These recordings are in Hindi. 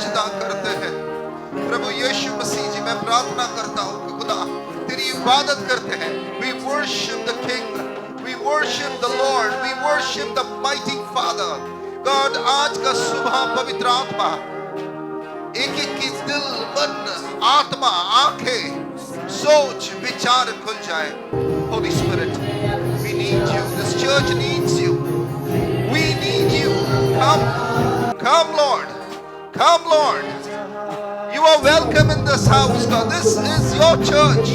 सजदा करते हैं। प्रभु यीशु मसीह जी, मैं प्रार्थना करता हूँ कि खुदा तेरी इबादत करते हैं। We worship the King, we worship the Lord, we worship the mighty Father. God, आज का सुबह पवित्र आत्मा एक एक की दिल, मन, आत्मा, आंखें, सोच, विचार खुल जाए। Holy Spirit, we need you. This church needs you. We need you. Come, come, Lord. Come, Lord. You are welcome in this house, God. This is your church.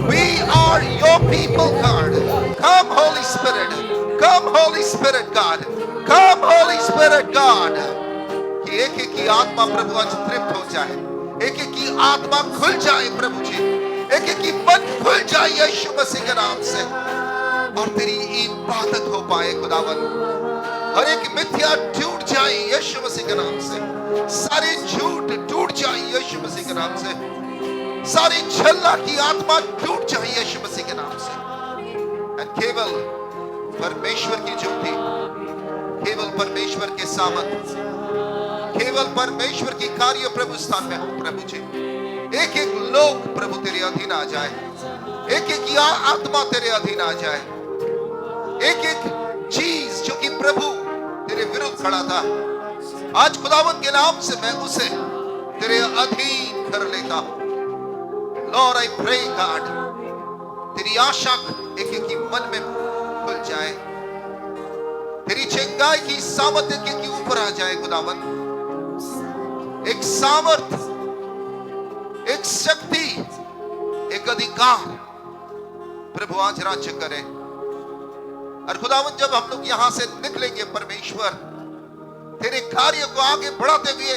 We are your people, God. Come, Holy Spirit. Come, Holy Spirit, God. Come, Holy Spirit, God. कि एक एक की आत्मा प्रभु आज तृप्त हो जाए, एक एक की आत्मा खुल जाए प्रभु जी, एक एक की मन खुल जाए यीशु मसीह के नाम से, और तेरी इबादत हो पाए खुदावन। हर एक मिथ्या टूट जाए यीशु मसीह के नाम से, सारे झूठ टूट जाए यीशु मसीह के नाम से, सारी छलना की आत्मा टूट जाए यीशु मसीह के नाम से। और केवल परमेश्वर की ज्योति, केवल परमेश्वर के सामर्थ, केवल परमेश्वर की कार्य प्रभु स्थान में हो प्रभु जी। एक एक लोग प्रभु तेरे अधीन आ जाए, एक एक आत्मा तेरे अधीन आ जाए, एक एक चीज जो कि प्रभु तेरे विरुद्ध खड़ा था, आज खुदावंत के नाम से मैं उसे तेरे अधीन कर लेता हूं। लॉर्ड आई प्रे गॉड, तेरी आशा एक एक की मन में खुल जाए, तेरी चंगाई की सामर्थ्य के ऊपर आ जाए खुदावंत। एक सामर्थ, एक शक्ति, एक अधिकार प्रभु आज राज्य करे। और खुदावंत जब हम लोग यहां से निकलेंगे परमेश्वर, तेरे कार्य को आगे बढ़ाते हुए,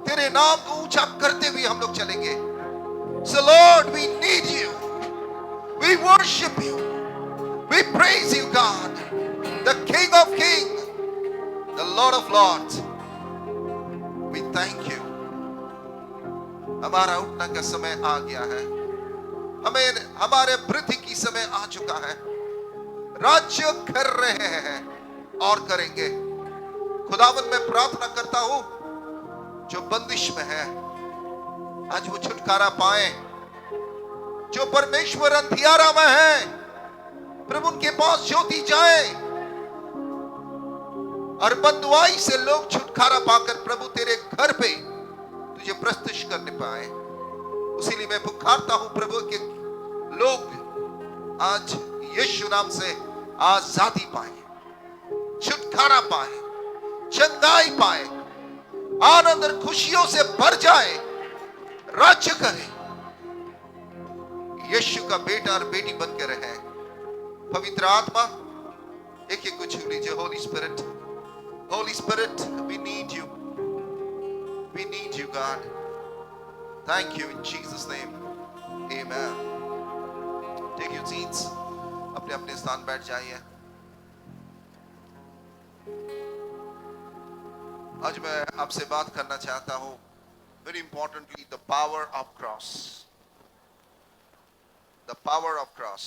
तेरे नाम को ऊंचा करते हुए हम लोग चलेंगे। So Lord, we need you. We worship you. We praise you, God, the King of Kings, the Lord of Lords. We thank you. हमारा उठने का समय आ गया है, हमें हमारे वृद्धि की समय आ चुका है। राज्य कर रहे हैं और करेंगे। खुदावंत मैं प्रार्थना करता हूं, जो बंदिश में है आज वो छुटकारा पाए, जो परमेश्वर अंधियारा में है प्रभु उनके पास ज्योति जाए, और बंदुआई से लोग छुटकारा पाकर प्रभु तेरे घर पे तुझे प्रस्तुत करने पाए। उसीलिए मैं पुकारता हूं प्रभु के लोग आज यीशु नाम से आजादी पाए, छुटकारा पाए, चंगाई पाए, आनंद और खुशियों से भर जाए, राज्य करे। यीशु का बेटा और बेटी बन के रहे। पवित्र आत्मा एक एक को छू लीजिए। Holy Spirit, Holy Spirit, we need you, we need you God. Thank you in Jesus name, amen. Take your seats, अपने अपने स्थान बैठ जाइए। आज मैं आपसे बात करना चाहता हूं, very importantly, the power of cross. The power of cross.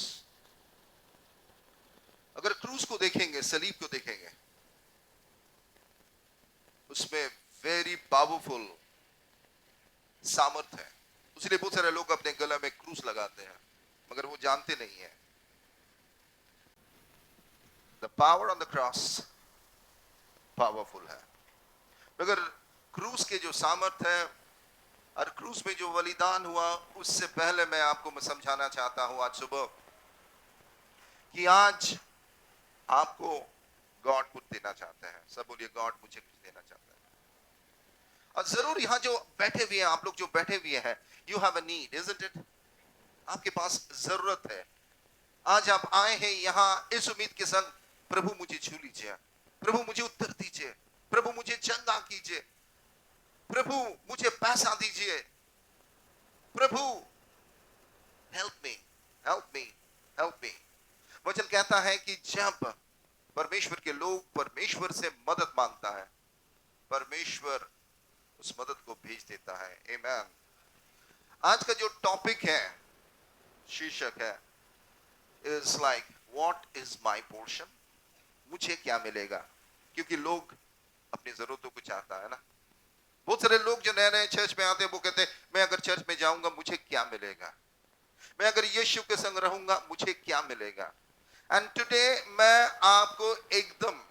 अगर क्रूस को देखेंगे, सलीब को देखेंगे, उसमें वेरी पावरफुल सामर्थ है। इसलिए बहुत सारे लोग अपने गले में क्रूस लगाते हैं, मगर वो जानते नहीं है the power on the cross powerful है। मगर क्रूस के जो सामर्थ है और क्रूस में जो बलिदान हुआ, उससे पहले मैं आपको समझाना चाहता हूं आज सुबह कि आज आपको गॉड कुछ देना चाहता है। सब बोलिए, गॉड मुझे कुछ देना चाहता है। और जरूर यहां जो बैठे हुए हैं, आप लोग जो बैठे हुए हैं, you have a need, isn't it? आपके पास जरूरत है। आज आप आए हैं यहां इस उम्मीद के संग, प्रभु मुझे छू लीजिए, प्रभु मुझे उत्तर दीजिए, प्रभु मुझे चंगा कीजिए, प्रभु मुझे पैसा दीजिए, प्रभु help me, help me, help me. वचन कहता है कि जब परमेश्वर के लोग परमेश्वर से मदद मांगता है, परमेश्वर उस मदद को भेज देता है। आमेन। आज का जो टॉपिक है, शीर्षक है, is like what is my portion, मुझे क्या मिलेगा। क्योंकि लोग अपनी जरूरतों को चाहता है ना, बहुत सारे लोग जो नए नए चर्च में आते हैं वो कहते हैं मैं अगर चर्च में जाऊंगा मुझे क्या मिलेगा, मैं अगर यीशु के संग रहूंगा मुझे क्या मिलेगा। एंड टुडे मैं आपको एकदम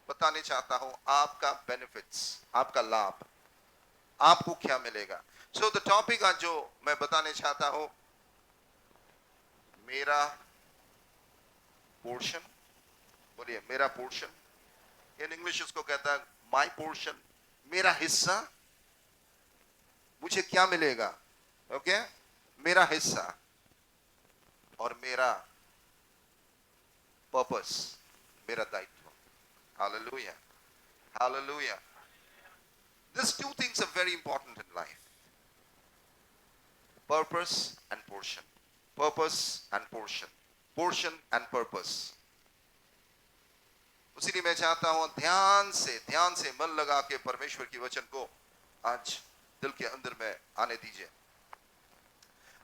बताने चाहता हूं आपका बेनिफिट्स, आपका लाभ, आपको क्या मिलेगा। सो द टॉपिक आज जो मैं बताने चाहता हूं, मेरा पोर्शन। बोलिए मेरा पोर्शन। इन इंग्लिश उसको कहता है माई पोर्शन, मेरा हिस्सा, मुझे क्या मिलेगा। ओके मेरा हिस्सा और मेरा पर्पस, मेरा दायित्व। Hallelujah, hallelujah. These two things are very important in life. Purpose and portion. Purpose and portion. Portion and purpose. उसीलिए मैं चाहता हूं ध्यान से मन लगा के परमेश्वर की वचन को आज दिल के अंदर में आने दीजिए।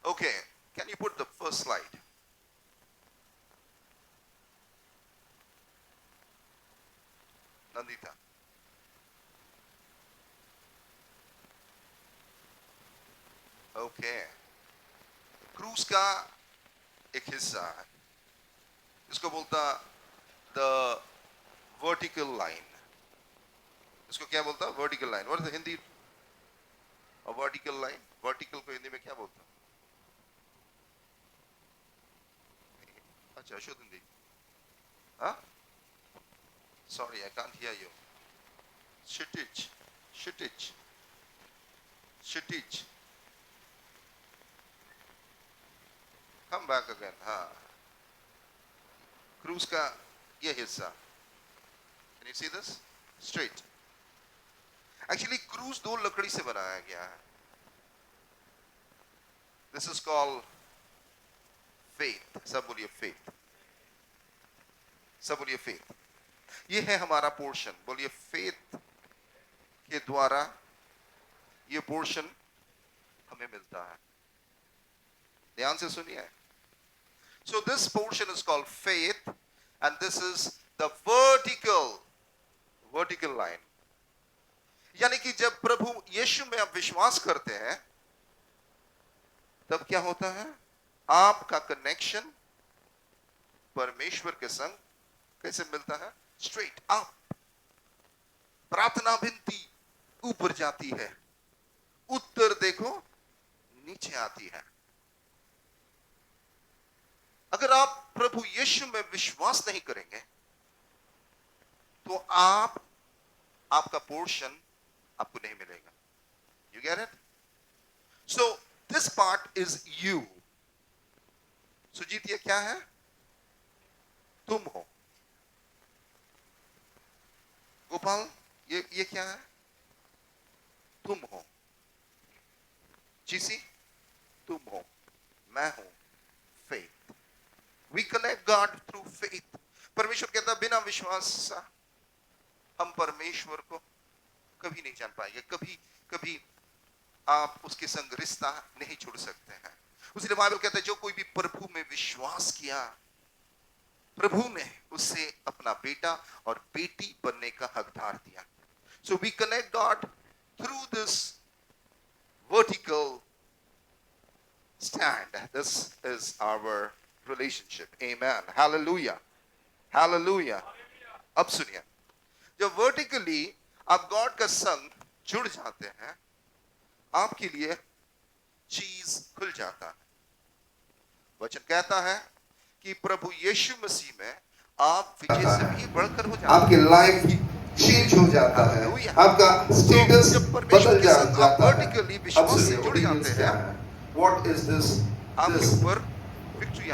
Okay, can you put the first slide? Nandita. Okay. Cruise का एक हिस्सा है, इसको बोलता द वर्टिकल लाइन। इसको क्या बोलता? Vertical line. What is the Hindi vertical line? Vertical को हिंदी में क्या बोलता? अच्छा शुद्ध हिंदी। हाँ sorry I can't hear you. Kshitij, Kshitij, Kshitij. Come back again. हाँ क्रूज का ये हिस्सा, can you see this? Straight. Actually cruise दो लकड़ी से बनाया गया है। This is called faith. सब बोलिए फेथ, सब बोलिए फेथ। ये है हमारा पोर्शन। बोलिए फेथ के द्वारा ये पोर्शन हमें मिलता है। ध्यान से सुनिए। So this portion is called faith and this is the vertical line. यानी कि जब प्रभु यीशु में आप विश्वास करते हैं तब क्या होता है? आपका कनेक्शन परमेश्वर के संग कैसे मिलता है? Straight up. प्रार्थना विनती ऊपर जाती है, उत्तर देखो नीचे आती है। अगर आप प्रभु यीशु में विश्वास नहीं करेंगे तो आपका पोर्शन आपको नहीं मिलेगा। You get it? So this part is you. Sujit ये क्या है? तुम हो। गोपाल ये क्या है? तुम हो। जीसी तुम हो, मैं हूं। Faith. We connect God through faith. परमेश्वर कहता बिना विश्वास हम परमेश्वर को कभी नहीं जान पाएंगे। कभी आप उसके संग रिश्ता नहीं जुड़ सकते हैं। उसने बाइबल कहता है जो कोई भी प्रभु में विश्वास किया, प्रभु ने उससे अपना बेटा और बेटी बनने का हकदार दिया। So we connect God through this vertical stand. This is our relationship. Amen. Hallelujah. Hallelujah. अब सुनिए, जब वर्टिकली आप गॉड का संग जुड़ जाते हैं आपके लिए चीज खुल जाता है। वचन कहता है कि प्रभु यीशु मसीह में आप विजय से भी बढ़कर हो जाते हैं। आपकी लाइफ चेंज हो जाता है, आपका स्टेटस बदल जाता है। वर्टिकली विश्वास से जुड़ जाते हैं। What is this? आपके ऊपर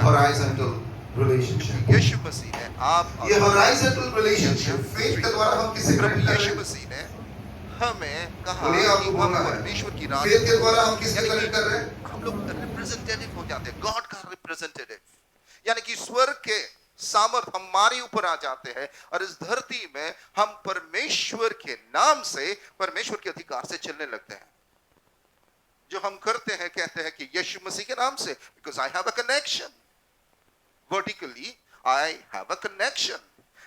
horizontal relationship. यीशु मसीह ने ये horizontal relationship faith के द्वारा हम किसे कनेक्ट कर रहे हैं? यीशु मसीह ने हमें कहा कि हम परमेश्वर की राज faith के द्वारा हम किसे कनेक्ट कर रहे हैं? हम लोग रिप्रेजेंटेटिव हो जाते हैं, गॉड का रिप्रेजेंटेटिव। यानी कि स्वर्ग के सामर्थ हमारे ऊपर आ जाते हैं और इस धरती में हम परमेश्वर के नाम से, परमेश्वर के अधिकार से चलने लगते हैं। जो हम करते हैं कहते हैं कि यीशु मसीह के नाम से, because I have a connection. Vertically, I have a connection.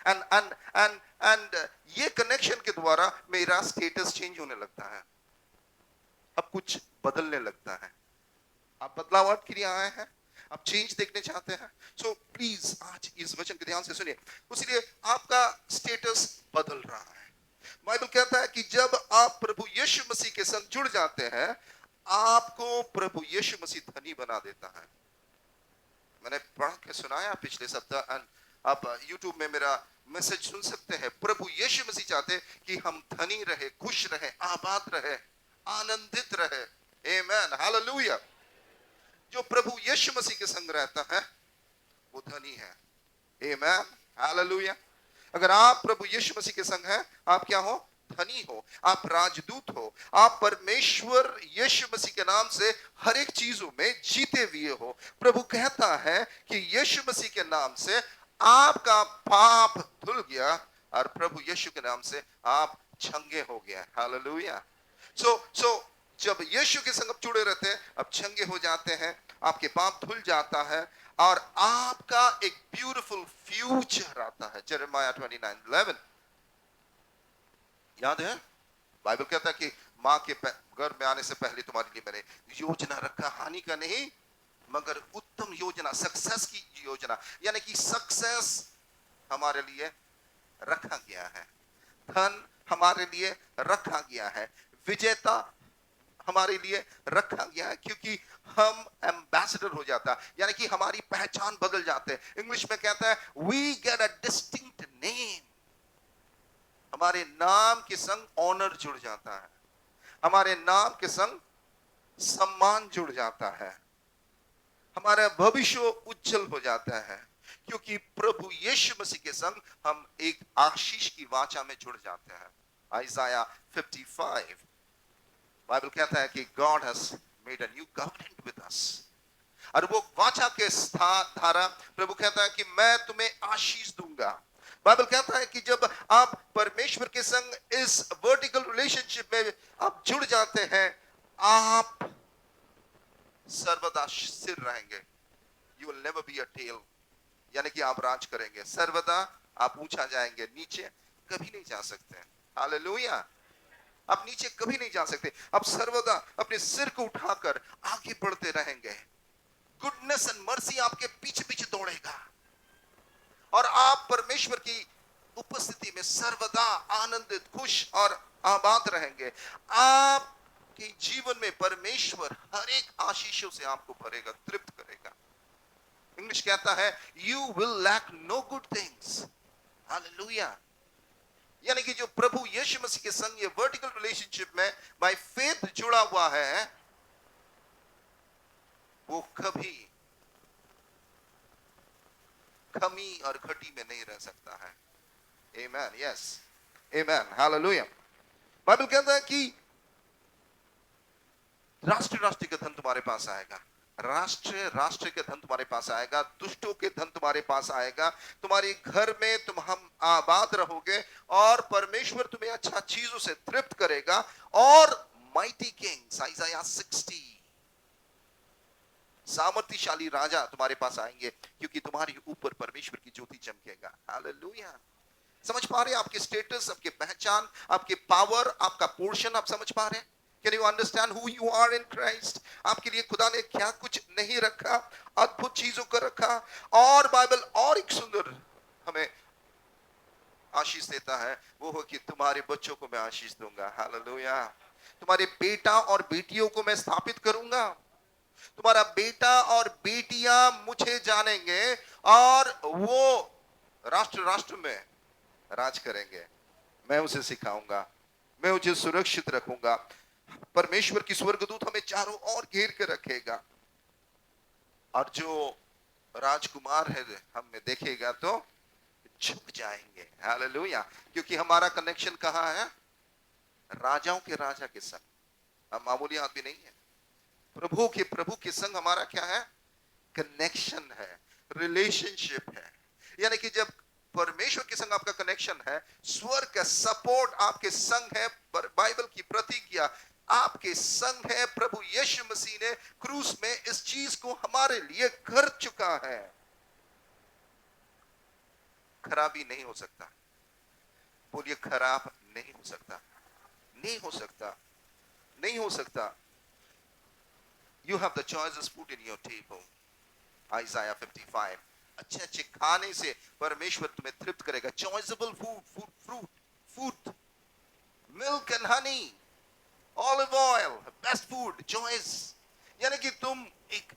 And ये कनेक्शन के द्वारा मेरा स्टेटस चेंज होने लगता है, अब कुछ बदलने लगता है। आप बदलाव के लिए आए हैं, आप चेंज देखने चाहते हैं, सो प्लीज आज इस वचन के ध्यान से सुनिए। इसलिए आपका स्टेटस बदल रहा है। बाइबल कहता है कि जब आप प्रभु यीशु मसीह के संग जुड़ जाते हैं, आपको प्रभु यीशु मसीह धनी बना देता है। मैंने पढ़ के सुनाया पिछले सप्ताह, आप YouTube में मेरा मैसेज सुन सकते हैं। प्रभु यीशु मसीह चाहते कि हम धनी रहे, खुश रहे, आबाद रहे, आनंदित रहे। आमेन, हालेलुया। जो प्रभु यीशु मसीह के संग रहता है वो धनी है। आमेन, हालेलुया। अगर आप प्रभु यीशु मसीह के संग हैं, आप क्या हो? धनी हो, आप राजदूत हो, आप परमेश्वर यीशु मसीह के नाम से हर एक चीजों में जीते हुए हो। प्रभु कहता है कि यीशु मसीह के नाम से आपका पाप धुल गया और प्रभु यीशु के नाम से आप छंगे हो गया। हालेलुया। सो जब यीशु के संग जुड़े रहते हैं, अब छंगे हो जाते हैं, आपके पाप धुल जाता है और आपका एक ब्यूटीफुल फ्यूचर आता है। यिर्मयाह 29:11 याद है? बाइबल कहता है कि मां के गर्भ में आने से पहले तुम्हारे लिए मैंने योजना रखा, हानि का नहीं मगर उत्तम योजना, सक्सेस की योजना। यानी कि सक्सेस हमारे लिए रखा गया है, धन हमारे लिए रखा गया है, विजेता हमारे लिए रखा गया है, क्योंकि हम एम्बेसडर हो जाता, यानी कि हमारी पहचान बदल जाते हैं। इंग्लिश में कहता है we get a distinct name. हमारे नाम के संग ऑनर जुड़ जाता है, हमारे नाम के संग सम्मान जुड़ जाता है, हमारा भविष्य उज्जवल हो जाता है, क्योंकि प्रभु यीशु मसीह के संग हम एक आशीष की वाचा में जुड़ जाते हैं। आइज़ाया 55 बाइबल कहता है कि God has made a new covenant with us, और वो वाचा के धारा प्रभु कहता है कि मैं तुम्हें आशीष दूंगा। बाइबल कहता है कि जब आप परमेश्वर के संग इस वर्टिकल रिलेशनशिप में आप जुड़ जाते हैं, आप सर्वदा सिर रहेंगे। You will never be a tail, यानी कि आप राज करेंगे, सर्वदा आप ऊंचा जाएंगे, नीचे कभी नहीं जा सकते। हालेलुया। आप नीचे कभी नहीं जा सकते, आप सर्वदा अपने सिर को उठाकर आगे बढ़ते रहेंगे। गुडनेस एंड मर्सी आपके पीछे पीछे दौड़ेगा और आप परमेश्वर की उपस्थिति में सर्वदा आनंदित, खुश और आबाद रहेंगे। आपके जीवन में परमेश्वर हर एक आशीषों से आपको भरेगा, तृप्त करेगा। इंग्लिश कहता है you will lack no good things. Hallelujah. यानी कि जो प्रभु यीशु मसीह के संग ये वर्टिकल रिलेशनशिप में बाय फेथ जुड़ा हुआ है, वो कभी कमी और घटी में नहीं रह सकता है। आमेन, यस, आमेन, हालेलुया। बाइबल कहता है कि राष्ट्र राष्ट्र का धन तुम्हारे पास आएगा, राष्ट्र राष्ट्र के धन तुम्हारे पास आएगा, दुष्टों के धन तुम्हारे पास आएगा, तुम्हारे घर में तुम हम आबाद रहोगे और परमेश्वर तुम्हें अच्छा चीजों से तृप्त करेगा। और माइटी किंग्स, आइज़ाया 60, सामर्थ्यशाली राजा तुम्हारे पास आएंगे, क्योंकि तुम्हारे ऊपर परमेश्वर की ज्योति चमकेगा। हालेलुया। समझ पा रहे हैं? आपके स्टेटस, आपके पहचान, आपके पावर, आपका पोर्शन आप समझ पा रहे हैं? Can you understand who you are in Christ? आपके लिए खुदा ने क्या कुछ नहीं रखा, अद्भुत चीजों को रखा। और बाइबल और एक सुंदर हमें आशीष देता है, वो हो कि तुम्हारे बच्चों को मैं आशीष दूंगा। हालेलुया। तुम्हारे बेटा और बेटियों को मैं स्थापित करूंगा, तुम्हारा बेटा और बेटियां मुझे जानेंगे और वो राष्ट्र राष्ट्र में राज करेंगे। मैं उसे सिखाऊंगा, मैं उसे सुरक्षित रखूंगा। परमेश्वर की स्वर्गदूत हमें चारों ओर घेर के रखेगा, और जो राजकुमार है हमें देखेगा तो झुक जाएंगे। हालेलुया। क्योंकि हमारा कनेक्शन कहाँ है? राजाओं के राजा के संग। हम मामूली आदमी नहीं है, प्रभु के संग हमारा क्या है? कनेक्शन है, रिलेशनशिप है। यानी कि जब परमेश्वर के संग आपका कनेक्शन है, स्वर्ग का सपोर्ट आपके संग है, बाइबल की प्रतिज्ञा आपके संग है। प्रभु यीशु मसीह ने क्रूस में इस चीज को हमारे लिए कर चुका है। खराबी नहीं हो सकता। बोलिए खराब नहीं हो सकता, नहीं हो सकता, नहीं हो सकता। You have the choices put in your table. Isaiah 55. अच्छे अच्छे खाने से परमेश्वर तुम्हें तृप्त करेगा। Choiceable food, milk and honey, olive oil, best food, choice. यानी कि तुम एक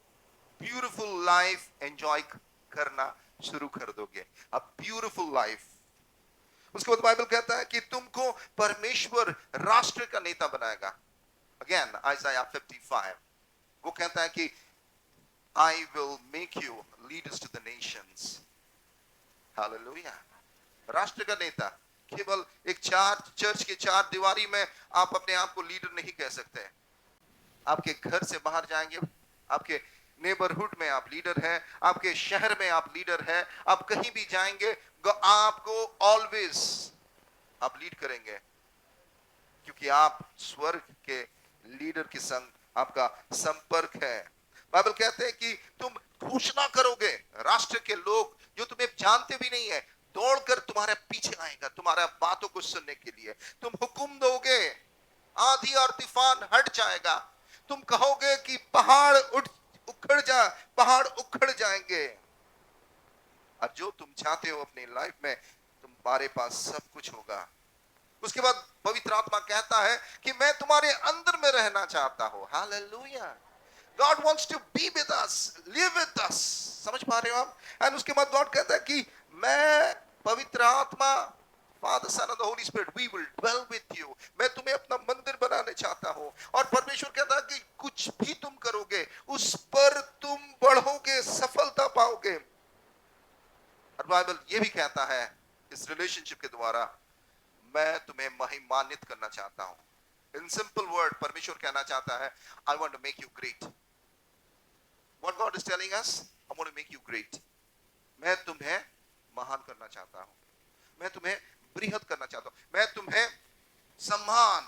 ब्यूटीफुल लाइफ एंजॉय करना शुरू कर दोगे। A beautiful life. उसके बाद बाइबल कहता है कि तुमको परमेश्वर राष्ट्र का नेता बनाएगा। अगेन आइज़ाया 55, वो कहता है कि I will make you leaders to the nations. Hallelujah. राष्ट्र का नेता। केवल एक चर्च के चार दीवारी में आप अपने आप को लीडर नहीं कह सकते। आपके घर से बाहर जाएंगे, आपके नेबरहुड में आप लीडर हैं, आपके शहर में आप लीडर हैं, आप कहीं भी जाएंगे आपको ऑलवेज आप लीड करेंगे, क्योंकि आप स्वर्ग के लीडर के संग आपका संपर्क है। बाइबल कहते हैं कि तुम घोषणा करोगे, राष्ट्र के लोग जो तुम्हें जानते भी नहीं है दौड़कर तुम्हारे पीछे आएगा तुम्हारा बातों को सुनने के लिए। तुम हुक्म दोगे, आंधी और तूफान हट जाएगा। तुम कहोगे कि पहाड़ उखड़ जाएंगे। और जो तुम चाहते हो अपनी लाइफ में तुम्हारे पास सब कुछ होगा। उसके बाद पवित्र आत्मा कहता है कि मैं तुम्हारे अंदर में रहना चाहता हूं। Hallelujah. God wants to be with us, live with us. समझ पा रहे हो आप? एंड उसके बाद गॉड कहता है कि मैं पवित्र आत्मा, Father, Son and the Holy Spirit, we will dwell with you. मैं तुम्हें अपना मंदिर बनाने चाहता हूं। और परमेश्वर कहता है कि कुछ भी तुम करोगे उस पर तुम बढ़ोगे, सफलता पाओगे। और बाइबल ये भी कहता है इस रिलेशनशिप के द्वारा मैं तुम्हें महिमान्वित करना चाहता हूं। इन सिंपल वर्ड परमेश्वर कहना चाहता है I want to make you great. What God is telling us, I want to make you great. मैं तुम्हें महान करना चाहता हूं, मैं तुम्हें बृहद करना चाहता हूं, मैं तुम्हें सम्मान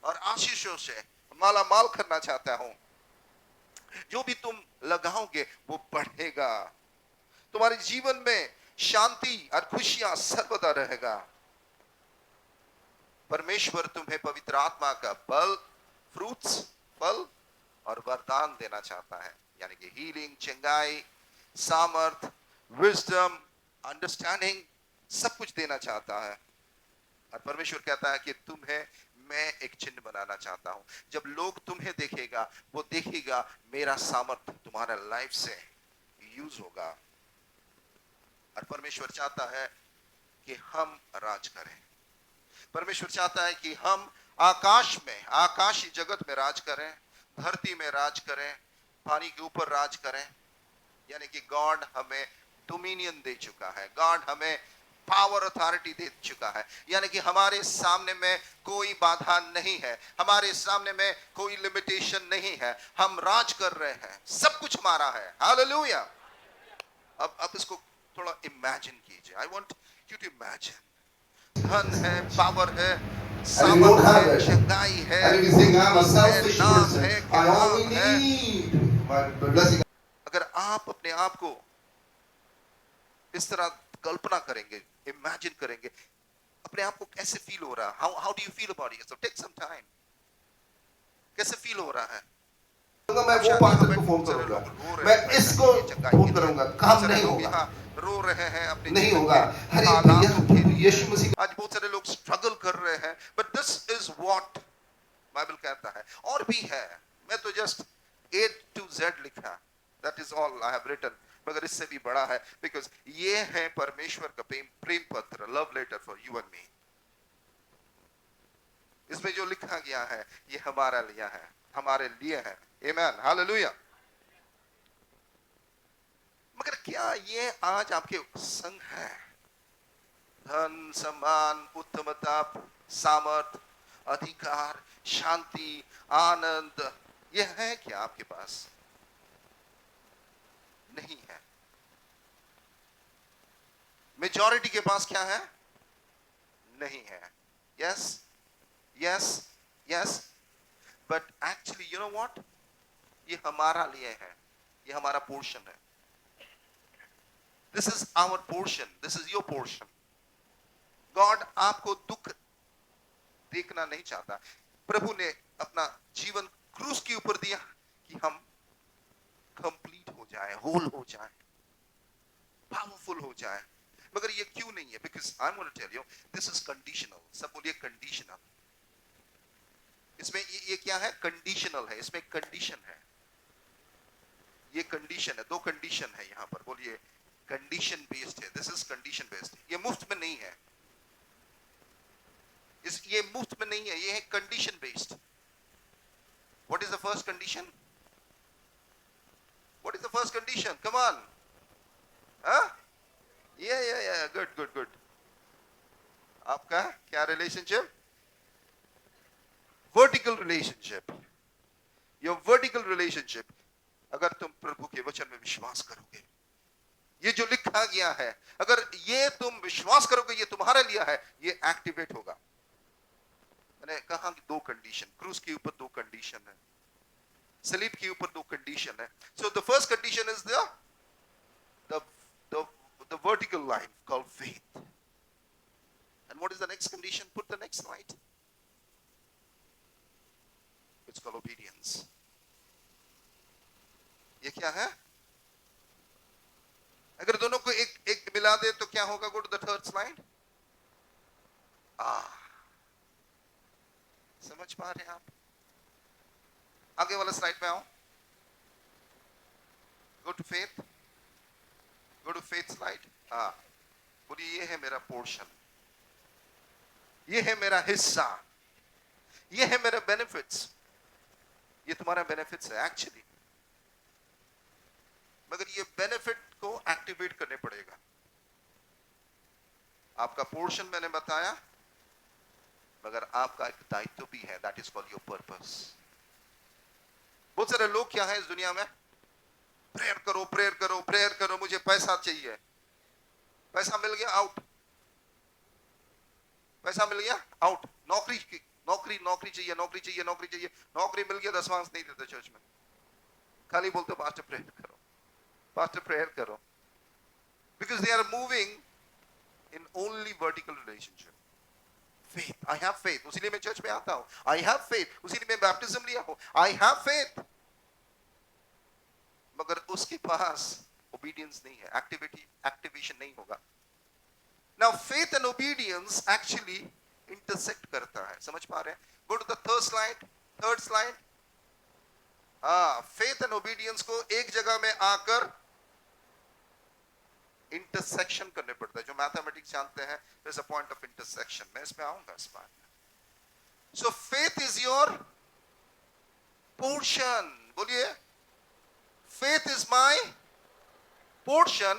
और आशीषों से माला माल करना चाहता हूं। जो भी तुम लगाओगे वो बढ़ेगा। तुम्हारे जीवन में शांति और खुशियां सर्वदा रहेगा। परमेश्वर तुम्हें पवित्र आत्मा का फल और वरदान देना चाहता है, यानी कि हीलिंग, चंगाई, सामर्थ, विजडम, अंडरस्टैंडिंग, सब कुछ देना चाहता है। और परमेश्वर कहता है कि तुम्हें मैं एक चिन्ह बनाना चाहता हूं। जब लोग तुम्हें देखेगा वो देखेगा मेरा सामर्थ तुम्हारा लाइफ से यूज होगा। और परमेश्वर चाहता है कि हम राज करें। परमेश्वर चाहता है कि हम आकाश में, आकाशी जगत में राज करें, धरती में राज करें, पानी के ऊपर राज करें। यानी कि गॉड हमें डोमिनियन दे चुका है, गॉड हमें पावर अथॉरिटी दे चुका है। यानी कि हमारे सामने में कोई बाधा नहीं है, हमारे सामने में कोई लिमिटेशन नहीं है। हम राज कर रहे हैं, सब कुछ हमारा है। हालेलुया। अब इसको थोड़ा इमेजिन कीजिए। I want you to imagine धन है, पावर है, सामर्थ है, चंगाई है, नाम है, ज्ञान है। अगर आप अपने आप को इस तरह कल्पना करेंगे, इमेजिन करेंगे, अपने आप को कैसे फील हो रहा है? How do you feel about it? So take some time. कैसे फील हो रहा है? मैं वो पास्टर को फोन करूंगा, मैं इसको फोन करूंगा, काम नहीं होगा, रो रहे हैं अपने नहीं होगा। अरे भैया प्रभु यीशु मसीह, आज बहुत सारे लोग स्ट्रगल कर रहे हैं, but this is what Bible कहता है। और भी है, मैं तो जस्ट A to Z लिखा, that is all I have written, मगर इससे भी बड़ा है, बिकॉज ये है परमेश्वर का प्रेम पत्र, love letter for you and me. इसमें जो लिखा गया है ये हमारा लिया है, हमारे लिए है। आमेन, हालेलुया। मगर क्या ये आज आपके संग है? धन, सम्मान, उत्तमता, सामर्थ, अधिकार, शांति, आनंद, ये है क्या आपके पास? नहीं है। मेजॉरिटी के पास क्या है? नहीं है। Yes yes yes, but actually you know what, ये हमारा लिए है, ये हमारा पोर्शन है। This is our portion. This is your portion. God आपको दुख देखना नहीं चाहता. प्रभु ने अपना जीवन क्रूस के ऊपर दिया कि हम कंप्लीट हो जाए, होल हो जाए, पावरफुल हो जाए. मगर ये क्यों नहीं है? Because I'm going to tell you, this is conditional. सब बोलिए conditional. इसमें ये क्या है? कंडीशनल है. इसमें कंडीशन है. ये कंडीशन है. दो कंडीशन है यहां पर. बोलिए कंडीशन बेस्ड है. This is condition based. ये मुफ्त में नहीं है. ये मुफ्त में नहीं है. ये है condition based. What is the first condition? What is the first condition? Come on. या गुड. आपका क्या relationship? Vertical relationship. Your vertical relationship. अगर तुम प्रभु के वचन में विश्वास करोगे, ये जो लिखा गया है, अगर ये तुम विश्वास करोगे, ये तुम्हारे लिए है, ये एक्टिवेट होगा. मैंने कहा कि दो कंडीशन. क्रूस के ऊपर दो कंडीशन है, सलीब के ऊपर दो कंडीशन है. So the first condition is the vertical line called faith. And what is the next condition? Put the next slide. It's called obedience. ये क्या है? अगर दोनों को एक मिला दे तो क्या होगा? Go to the third slide. समझ पा रहे हैं आप? आगे वाला स्लाइड पे आओ. Go to faith. Go to faith slide. बोलिए ये है मेरा पोर्शन, ये है मेरा हिस्सा, ये है मेरा बेनिफिट्स. ये तुम्हारा बेनिफिट्स है एक्चुअली, मगर ये बेनिफिट को एक्टिवेट करने पड़ेगा. आपका पोर्शन मैंने बताया, मगर आपका एक दायित्व भी है. That is called your purpose. बहुत सारे लोग क्या है इस दुनिया में? प्रेयर करो, प्रेयर करो, प्रेयर करो, मुझे पैसा चाहिए. पैसा मिल गया, आउट. पैसा मिल गया, आउट. नौकरी चाहिए, नौकरी चाहिए, नौकरी चाहिए. नौकरी मिल गया, दशमांश नहीं देते चर्च में. खाली बोलते पास्टर प्रेयर करो, पास्टर प्रेयर करो. Because they are moving in only vertical relationship. Faith, I have faith, उसीलिए मैं चर्च में आता हूं. आई हैव फेथ, उसीलिए मैं बैप्टिज्म लिया हूं. आई हैव फेथ, मगर उसके पास ओबीडियंस नहीं है, एक्टिवेशन नहीं होगा. Now faith and obedience actually intersect करता है. समझ पा रहे हैं? Go to the third slide. Faith and obedience को एक जगह में आकर इंटरसेक्शन करने पड़ता है. जो मैथमेटिक्स जानते हैं, there is a point of intersection. मैं इसमें आऊंगा इस बात में. So faith is your portion. बोलिए faith is my portion.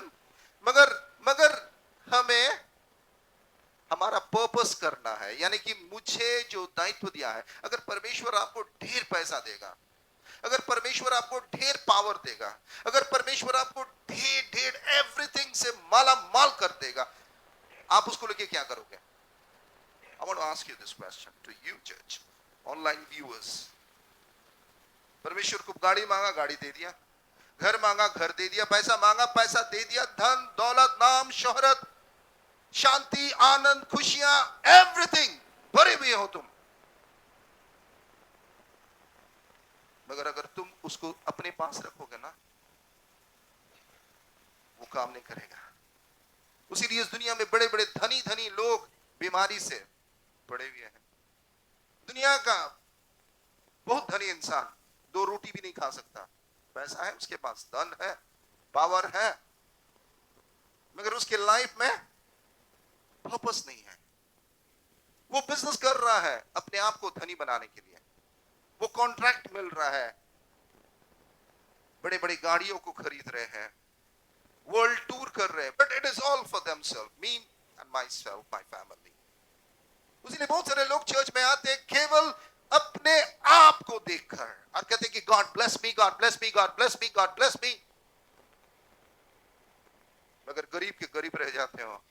मगर हमें हमारा पर्पस करना है. यानी कि मुझे जो दायित्व दिया है, अगर परमेश्वर आपको ढेर पैसा देगा, अगर परमेश्वर आपको ढेर पावर देगा, अगर परमेश्वर आपको ढेर एवरीथिंग से माला माल कर देगा, आप उसको लेके क्या करोगे? I want to ask you this question to you church, online viewers. परमेश्वर को गाड़ी मांगा, गाड़ी दे दिया. घर मांगा, घर दे दिया. पैसा मांगा, पैसा दे दिया. धन, दौलत, नाम, शोहरत, शांति, आनंद, खुशियां, एवरीथिंग भरे हुए हो तुम. मगर अगर तुम उसको अपने पास रखोगे ना, वो काम नहीं करेगा. उसीलिए इस दुनिया में बड़े बड़े धनी लोग बीमारी से पड़े हुए हैं. दुनिया का बहुत धनी इंसान 2 रोटी भी नहीं खा सकता. पैसा है उसके पास, धन है, पावर है, मगर उसके लाइफ में पर्पस नहीं है. वो बिजनेस कर रहा है अपने आप को धनी बनाने के लिए. वो कॉन्ट्रैक्ट मिल रहा है, बड़े बड़े गाड़ियों को खरीद रहे हैं, वर्ल्ड टूर कर रहे हैं, but it is all for themself, me and my self, my family. उसने बहुत सारे लोग चर्च में आते हैं केवल अपने आप को देखकर और कहते हैं कि God bless me, God bless me, God bless me, God bless me. मगर गरीब के गरीब रह जाते हो,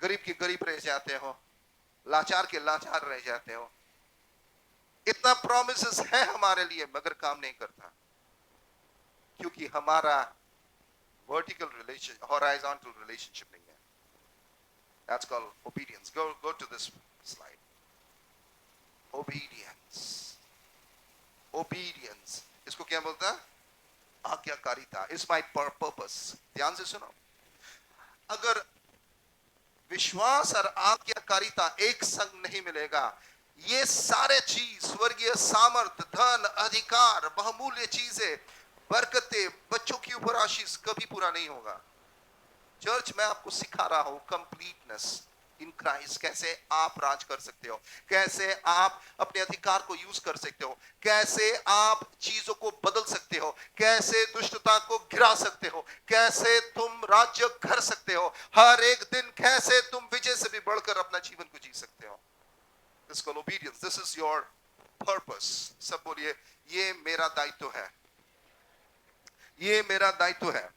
गरीब के गरीब रह जाते हो, लाचार के लाचार रह जाते हो. इतना प्रॉमिसेस है हमारे लिए, मगर काम नहीं करता, क्योंकि हमारा वर्टिकल रिलेशन, हॉराइजॉन्टल रिलेशनशिप नहीं है. That's called obedience. Go to this slide. Obedience. Obedience. इसको क्या बोलता है? आज्ञाकारिता. Is my purpose. ध्यान से सुनो. अगर विश्वास और आज्ञाकारिता एक संग नहीं मिलेगा, ये सारे चीज, स्वर्गीय सामर्थ, धन, अधिकार, बहुमूल्य चीजें, बरकतें, बच्चों के ऊपर आशीष कभी पूरा नहीं होगा. चर्च में आपको सिखा रहा हूं कंप्लीटनेस इन क्राइस्ट. कैसे आप राज कर सकते हो, कैसे आप अपने अधिकार को यूज कर सकते हो, कैसे आप चीजों को बदल सकते हो, कैसे दुष्टता को गिरा सकते हो, कैसे तुम राज्य कर सकते हो, हर एक दिन कैसे तुम विजय से भी बढ़कर अपना जीवन को जी सकते हो. This is called obedience. This is your purpose. सब बोलिए, ये मेरा दायित्व है, ये मेरा दायित्व है.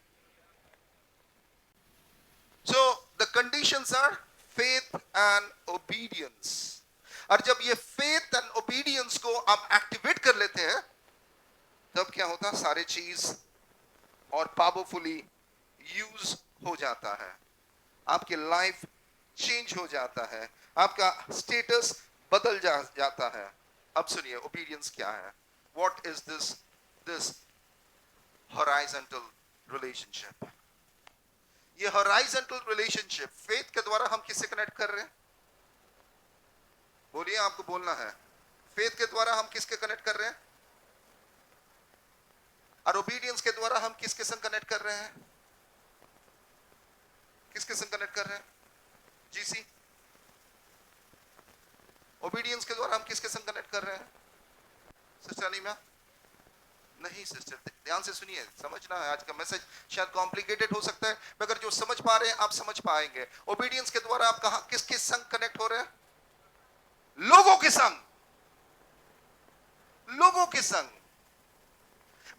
So the conditions are faith and obedience. और जब ये faith and obedience को आप एक्टिवेट कर लेते हैं, तब क्या होता है? सारे चीज और पावरफुली यूज हो जाता है. आपकी लाइफ चेंज हो जाता है, आपका स्टेटस बदल जाता है. अब सुनिए ओबीडियंस क्या है. What is this horizontal relationship? ये हॉराइजॉन्टल रिलेशनशिप फेथ के द्वारा हम किससे कनेक्ट कर रहे हैं? बोलिए, आपको बोलना है. फेथ के द्वारा हम किसके कनेक्ट कर रहे हैं? और ओबीडियंस के द्वारा हम किसके संग कनेक्ट कर रहे हैं? किसके संग कनेक्ट कर रहे हैं? जीसी. ओबीडियंस के द्वारा हम किसके संग कनेक्ट कर रहे हैं? Sister enema? नहीं सिस्टर, ध्यान से सुनिए, समझना है. आज का मैसेज शायद कॉम्प्लिकेटेड हो सकता है, मगर जो समझ पा रहे हैं आप समझ पाएंगे. ओबीडियंस के द्वारा आप कहां किसके संग कनेक्ट हो रहे हैं? लोगों के संग. लोगों के संग.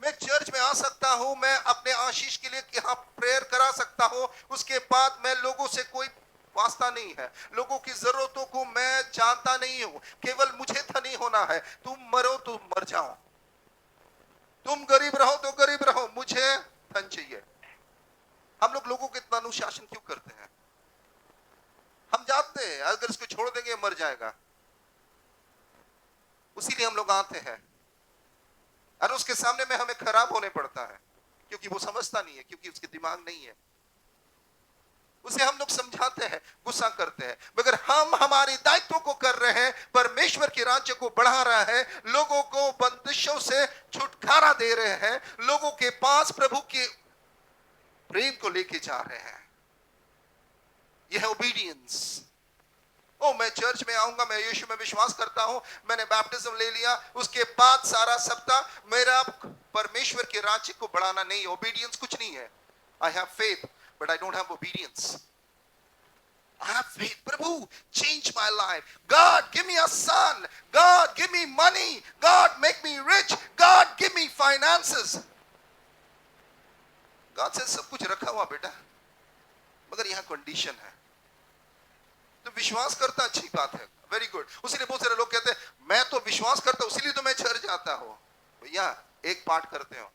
मैं चर्च में आ सकता हूं, मैं अपने आशीष के लिए यहां प्रेयर करा सकता हूं, उसके बाद मैं लोगों से कोई वास्ता नहीं है, लोगों की जरूरतों को मैं जानता नहीं हूं. केवल मुझे धनी होना है. तुम मरो तो मर जाओ, तुम गरीब रहो तो गरीब रहो, मुझे धन चाहिए. हम लोग लोगों के इतना अनुशासन क्यों करते हैं? हम जानते हैं अगर इसको छोड़ देंगे मर जाएगा, उसीलिए हम लोग आते हैं. और उसके सामने में हमें खराब होने पड़ता है, क्योंकि वो समझता नहीं है, क्योंकि उसके दिमाग नहीं है. उसे हम लोग समझाते हैं, गुस्सा करते हैं, मगर हम हमारे दायित्व को कर रहे हैं. परमेश्वर के राज्य को बढ़ा रहा है, लोगों को बंदिशों से छुटकारा दे रहे हैं, लोगों के पास प्रभु के प्रेम को लेके जा रहे हैं. यह है ओबीडियंस. ओ, मैं चर्च में आऊंगा, मैं यीशु में विश्वास करता हूं, मैंने बैप्टिज्म ले लिया, उसके बाद सारा सप्ताह मेरा परमेश्वर के राज्य को बढ़ाना नहीं. ओबीडियंस कुछ नहीं है. आई have faith but I don't have obedience. I have faith. Prabhu, change my life. God, give me a son. God, give me money. God, make me rich. God, give me finances. God says सब कुछ रखा हुआ बेटा, मगर यहाँ कंडीशन है. तो विश्वास करता अच्छी बात है, वेरी गुड. उसीलिए बहुत सारे लोग कहते हैं मैं तो विश्वास करता हूं इसीलिए तो मैं चर्च जाता हूं. भैया एक पार्ट करते हो,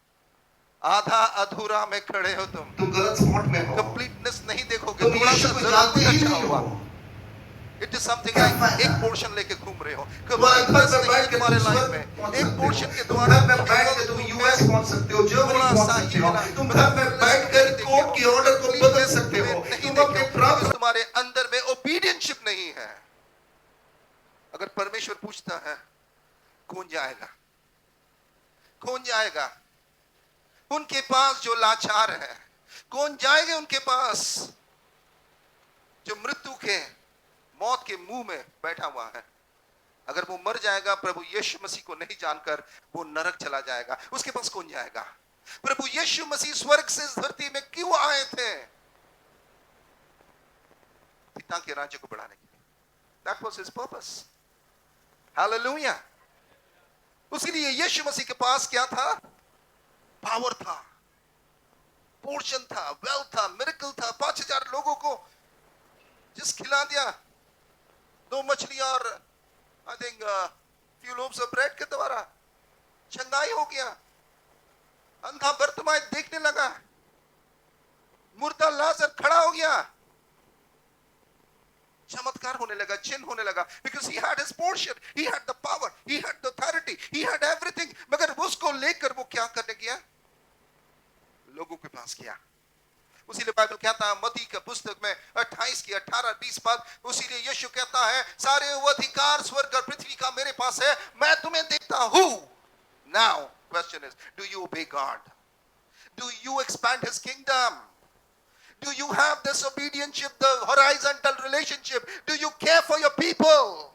आधा अधूरा में खड़े हो, तुम गलत स्पॉट में हो, कंप्लीटनेस नहीं देखोगे. तुम थोड़ा यीशु सा को जरा जानते ही अच्छा नहीं हुआ. हो. इट इज समथिंग लाइक एक पोर्शन लेके घूम रहे हो. तुम्हारे घर में बैठ के तुम्हारे तुम लाइफ स्वर्ग में पहुंच एक सकते पोर्शन हो. के तुम द्वारा घर में बैठ के तुम यूएस पहुंच सकते हो, जर्मनी पहुंच सकते हो. तुम घर में बैठ कर कोर्ट की ऑर्डर को बदल सकते हो. तुम अपने प्राप्त तुम्हारे अंदर में ओबीडियंसशिप नहीं है. अगर परमेश्वर पूछता है कौन जाएगा, कौन जाएगा उनके पास जो लाचार है? कौन जाएंगे उनके पास जो मृत्यु के मौत के मुंह में बैठा हुआ है? अगर वो मर जाएगा प्रभु यीशु मसीह को नहीं जानकर, वो नरक चला जाएगा. उसके पास कौन जाएगा? प्रभु यीशु मसीह स्वर्ग से इस धरती में क्यों आए थे? पिता के राज्य को बढ़ाने के लिए. That was his purpose. Hallelujah. उसीलिए यीशु मसीह के पास क्या था? पावर था, पोर्शन था, वेल्थ था, मिरेकल था. 5000 लोगों को जिस खिला दिया 2 मछलियां और I think few loaves of bread के द्वारा चंगाई हो गया. अंधा बर्तमान देखने लगा. मुर्दा लाजर खड़ा हो गया, चमत्कार होने लगा, चिन्ह होने लगा, because he had his portion, he had the power, he had the authority, he had everything. मगर उसको लेकर वो क्या करने गया? लोगों के पास गया। उसीलिए बाइबल कहता है मत्ती का पुस्तक में 28 की 18-20 पद, उसीलिए यीशु कहता है सारे वो अधिकार स्वर्ग और पृथ्वी का मेरे पास है, मैं तुम्हें देता हूं। Now question is, do you obey God? Do you expand his kingdom? Do you have this obedience, the horizontal relationship? Do you care for your people?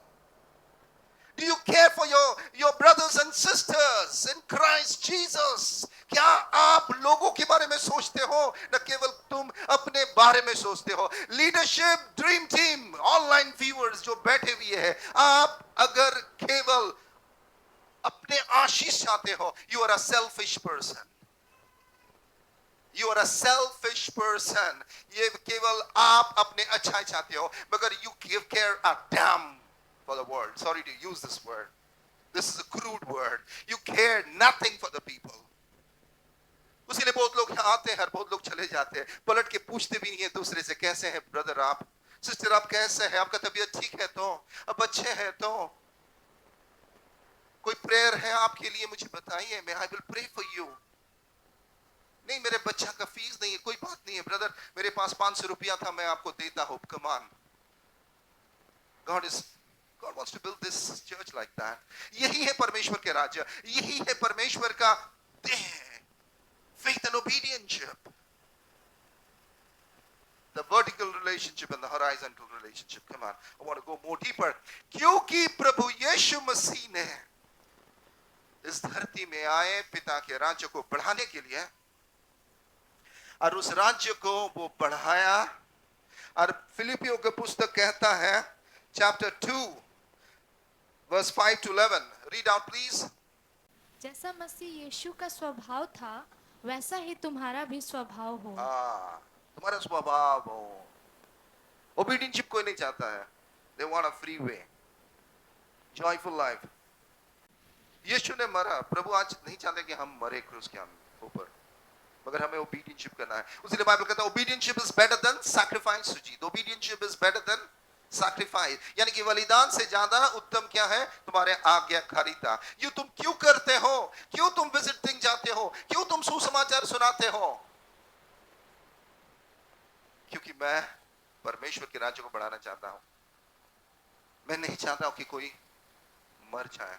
Do you care for your brothers and sisters in Christ Jesus? क्या आप लोगों के बारे में सोचते हो, न केवल तुम अपने बारे में सोचते हो? Leadership dream team online viewers जो बैठे हुए हैं, आप अगर केवल अपने आशीष चाहते हो, you are a selfish person. You are a selfish person. ये केवल आप अपने अच्छाई चाहते हो, मगर you give care a damn for the world. Sorry to use this word. This is a crude word. You care nothing for the people. उसीलिए बहुत लोग यहाँ आते हैं, बहुत लोग चले जाते हैं, पलट के पूछते भी नहीं है दूसरे से, कैसे हैं ब्रदर आप, सिस्टर आप कैसे हैं, आपका तबीयत ठीक है तो, अब अच्छे हैं तो, कोई प्रेयर है आपके लिए मुझे बताइए, मैं I will pray for you. नहीं मेरे बच्चा का फीस नहीं है, कोई बात नहीं है ब्रदर, मेरे पास 500 रुपया था, मैं आपको देता हूँ, come on. God wants to build this church like that. यही है परमेश्वर के राज्य, यही है परमेश्वर का देह, faith and obedience, the vertical relationship and the horizontal relationship. Come on, I want to go more deeper. क्योंकि प्रभु यीशु मसीह ने इस धरती में आए पिता के राज्य को बढ़ाने के लिए, और उस राज्य को वो बढ़ाया। और फिलिपियों का पुस्तक कहता है chapter 2 verse 5 to 11, read out please. जैसा मसीह यीशु का स्वभाव था वैसा ही तुम्हारा भी स्वभाव हो। तुम्हारा स्वभाव हो। ओबीडियंस कोई नहीं चाहता है, they want a free way, joyful life. यीशु ने मरा, प्रभु आज नहीं चाहते कि हम मरे क्रूस के ऊपर, मगर हमें ओबीडियंस करना है। उसीलिए बाइबल कहता है obedience is better than sacrifice. Sujit, obedience is better than sacrifice, यानी कि बलिदान से ज्यादा उत्तम क्या है? तुम्हारे आज्ञाकारिता। ये तुम क्यों करते हो? क्यों तुम विजिटिंग जाते हो? क्यों तुम सुसमाचार सुनाते हो? क्योंकि मैं परमेश्वर के राज्य को बढ़ाना चाहता हूं। मैं नहीं चाहता हूं कि कोई मर जाए।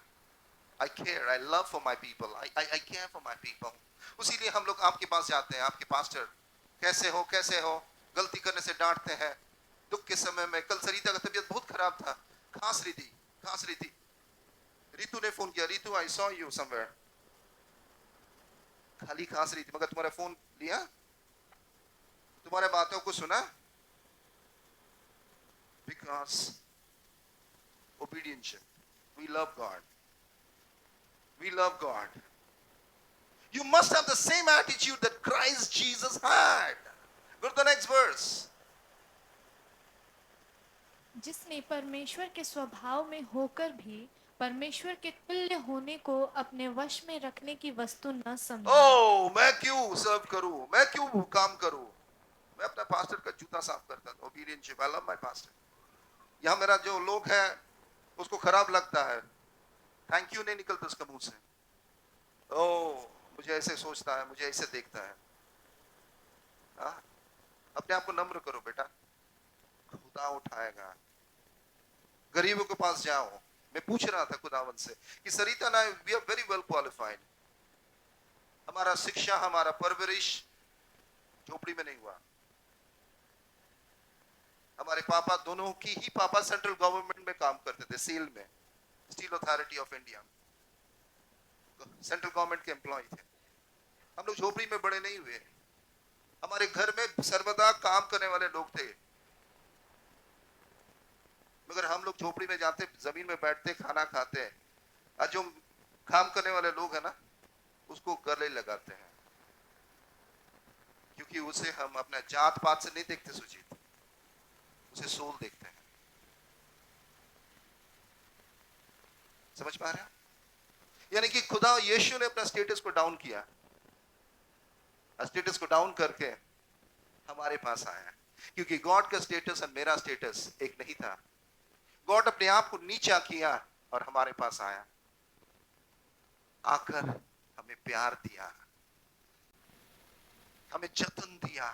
I care, I love for my people, I care for my people. उसीलिए हम लोग आपके पास जाते हैं, आपके पास्टर कैसे हो, कैसे हो, गलती करने से डांटते हैं। दुख के समय में कल सरिता का तबीयत बहुत खराब था, खांस रही थी। रितु ने फोन किया, Ritu I saw you somewhere, खाली खांस रही थी, मगर तुम्हारा फोन लिया, तुम्हारे बातों को सुना, because obedience, we love God. We love God. You must have the same attitude that Christ Jesus had. Go to the next verse. जिसने परमेश्वर के स्वभाव में होकर भी परमेश्वर के तुल्य होने को अपने वश में रखने की वस्तु न समझा। Oh, मैं क्यों सर्व करूं, मैं क्यों काम करूं? मैं अपना पास्टर का जूता साफ करता था। Obedience, I love my pastor. यहाँ मेरा जो लोग है उसको खराब लगता है, थैंक यू नहीं निकलता उसका मुंह से। ओह, मुझे ऐसे सोचता है, मुझे ऐसे देखता है। अपने आप को नम्र करो बेटा, खुदा उठाएगा। गरीबों के पास जाओ। मैं पूछ रहा था खुदावन से कि सरिता ना, we are very well qualified, हमारा शिक्षा, हमारा परवरिश झोपड़ी में नहीं हुआ। हमारे पापा, दोनों की ही पापा सेंट्रल गवर्नमेंट में काम करते थे, सेल में, steel authority of India, central government के एम्प्लॉय थे। हम लोग झोपड़ी में बड़े नहीं हुए। हमारे घर में सर्वदा काम करने वाले लोग थे, मगर हम लोग झोपड़ी में जाते, जमीन में बैठते, खाना खाते। और जो काम करने वाले लोग हैं ना, उसको गले लगाते हैं, क्योंकि उसे हम अपना जात पात से नहीं देखते सुजीत, उसे सोल देखते हैं। समझ पा रहे हैं? यानी कि खुदा यीशु ने अपना स्टेटस को डाउन किया, स्टेटस को डाउन करके हमारे पास आया, क्योंकि गॉड का स्टेटस और मेरा स्टेटस एक नहीं था। गॉड अपने आप को नीचा किया और हमारे पास आया, आकर हमें प्यार दिया, हमें जतन दिया,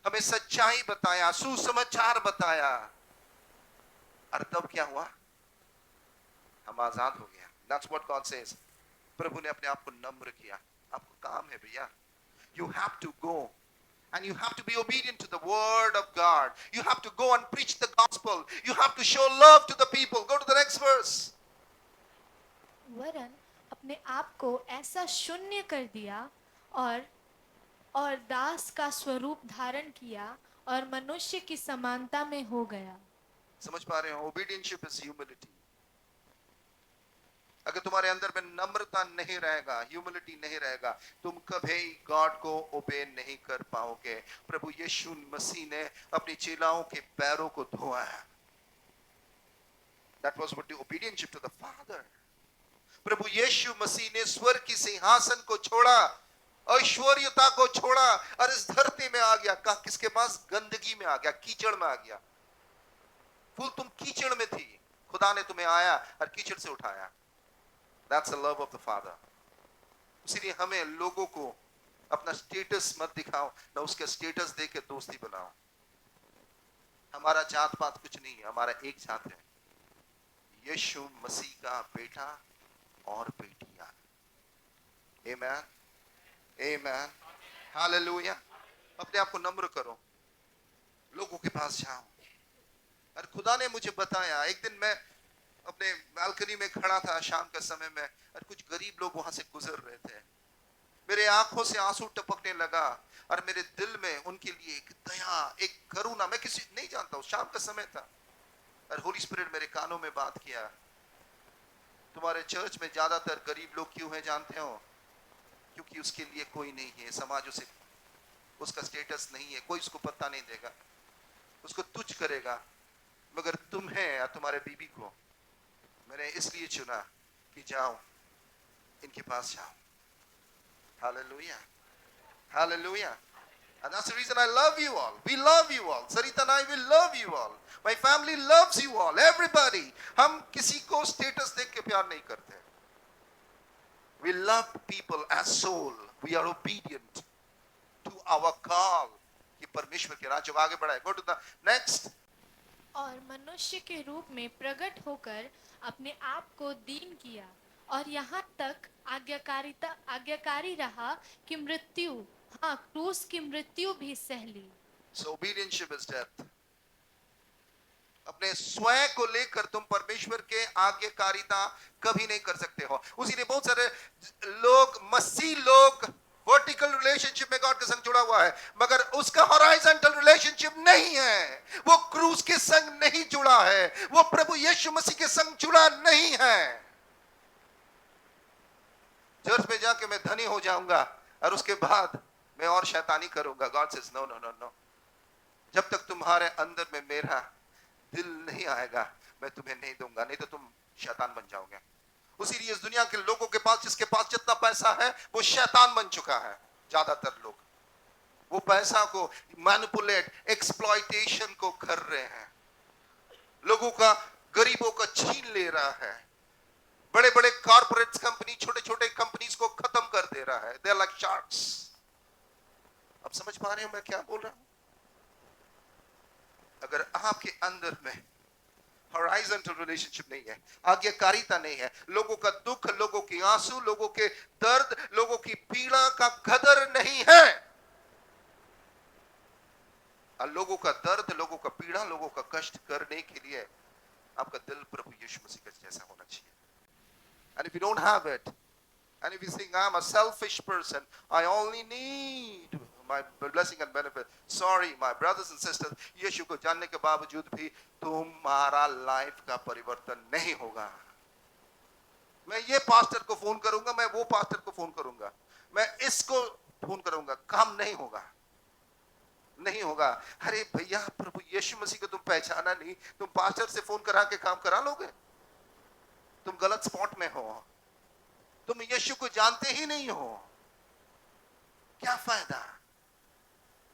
हमें सच्चाई बताया, सुसमाचार बताया, और तब क्या हुआ? हम आजाद हो गया। That's what God says. प्रभु ने अपने आप को नम्र किया। आपको काम है भैया, you have to go and you have to be obedient to the word of God. You have to go and preach the gospel. You have to show love to the people. Go to the next verse. वरन अपने आप को ऐसा शून्य कर दिया और दास का स्वरूप धारण किया और मनुष्य की समानता में हो गया। समझ पा रहे हो? Obedience is humility. अगर तुम्हारे अंदर में नम्रता नहीं रहेगा, ह्यूमिलिटी नहीं रहेगा, तुम कभी गॉड को ओबे नहीं कर पाओगे। प्रभु यीशु मसीह ने अपने चेलाओं के पैरों को धोया। That was what the obedience to the Father. प्रभु यीशु मसीह ने स्वर्ग की सिंहासन को छोड़ा, ऐश्वर्यता को छोड़ा और इस धरती में आ गया। कहा किसके पास? गंदगी में आ गया, कीचड़ में आ गया। फुल तुम कीचड़ में थी, खुदा ने तुम्हें आया और कीचड़ से उठाया। That's the love of the Father. इसीलिए हमें लोगों को अपना स्टेटस मत दिखाओ, ना उसके स्टेटस देख के दोस्ती बनाओ। हमारा जात पात कुछ नहीं है, हमारा एक जात है, यीशु मसीह का बेटा और बेटियां। Amen. Amen. Hallelujah. अपने आप को नम्र करो, लोगों के पास जाओ। और खुदा ने मुझे बताया, एक दिन मैं अपने बालकनी में खड़ा था शाम के समय में, और कुछ गरीब लोग वहां से गुजर रहे थे। मेरे आंखों से आंसू टपकने लगा और मेरे दिल में उनके लिए एक दया, एक करुणा, मैं किसी नहीं जानता हूँ, शाम का समय था और होली स्पिरिट मेरे कानों में बात किया। तुम्हारे चर्च में ज्यादातर गरीब लोग क्यों हैं जानते हो? क्योंकि उसके लिए कोई नहीं है, समाज उसे, उसका स्टेटस नहीं है, कोई उसको पता नहीं देगा, उसको तुच्छ करेगा। मगर तुम्हें या तुम्हारे बीबी को मैंने इसलिए चुना कि जाओ, इनके पास जाओ। Hallelujah. Hallelujah. And that's the reason I love you all. We love you all. Sarita and I will love you all. My family loves you all. Everybody. हम किसी को स्टेटस देख के प्यार नहीं करते। We love people as soul. We are obedient to our call. ये परमेश्वर के राज्य आगे बढ़ाए। Go to the next. और मनुष्य के रूप में प्रकट होकर अपने आप को दीन किया और यहाँ तक आज्ञाकारी रहा कि मृत्यु, हाँ, क्रूस की मृत्यु भी सह ली। So obedience is death. अपने स्वयं को लेकर तुम परमेश्वर के आज्ञाकारिता कभी नहीं कर सकते हो। उसीलिए बहुत सारे लोग, मसीह लोग, वर्टिकल रिलेशनशिप में गॉड के संग जुड़ा हुआ है, मगर उसका हॉराइजॉन्टल रिलेशनशिप नहीं है। वो क्रूस के संग नहीं जुड़ा है, वो प्रभु यीशु मसीह के संग जुड़ा नहीं है। चर्च में जाके मैं धनी हो जाऊंगा और उसके बाद मैं और शैतानी करूंगा। God says no no no no, जब तक तुम्हारे अंदर में मेरा दिल नहीं आएगा मैं तुम्हें नहीं दूंगा, नहीं तो तुम शैतान बन जाओगे। उसीलिए इस दुनिया के लोगों के पास, जिसके पास जितना पैसा है वो शैतान बन चुका है। ज्यादातर लोग वो पैसा को मैनिपुलेट, एक्सप्लॉयटेशन को कर रहे हैं, लोगों का, गरीबों का छीन ले रहा है। बड़े बड़े कॉर्पोरेट कंपनी छोटे छोटे कंपनीज को खत्म कर दे रहा है। They are like sharks. अब समझ पा रहे हो मैं क्या बोल रहा हूं? अगर आपके अंदर में हॉराइजॉन्टल रिलेशनशिप नहीं है, आज्ञाकारिता नहीं है, लोगों का दुख, लोगों की आंसू, लोगों के दर्द, लोगों की पीड़ा का कदर नहीं है, और लोगों का दर्द, लोगों का पीड़ा, लोगों का कष्ट करने के लिए आपका दिल प्रभु यीशु मसीह का जैसा होना चाहिए। And if you don't have it, and if you think I'm a selfish person, I only need my blessing and benefit, sorry my brothers and sisters, यीशु को जानने के बावजूद भी तुम्हारा लाइफ का परिवर्तन नहीं होगा। मैं ये पास्टर को फोन करूंगा, मैं वो पास्टर को फोन करूंगा, मैं इसको फोन करूंगा, काम नहीं होगा, नहीं होगा। अरे भैया, प्रभु यीशु मसीह को तुम पहचाना नहीं, तुम पास्टर से फोन करा के काम करा लोगे? तुम गलत स्पॉट में हो, तुम यीशु को जानते ही नहीं हो, क्या फायदा?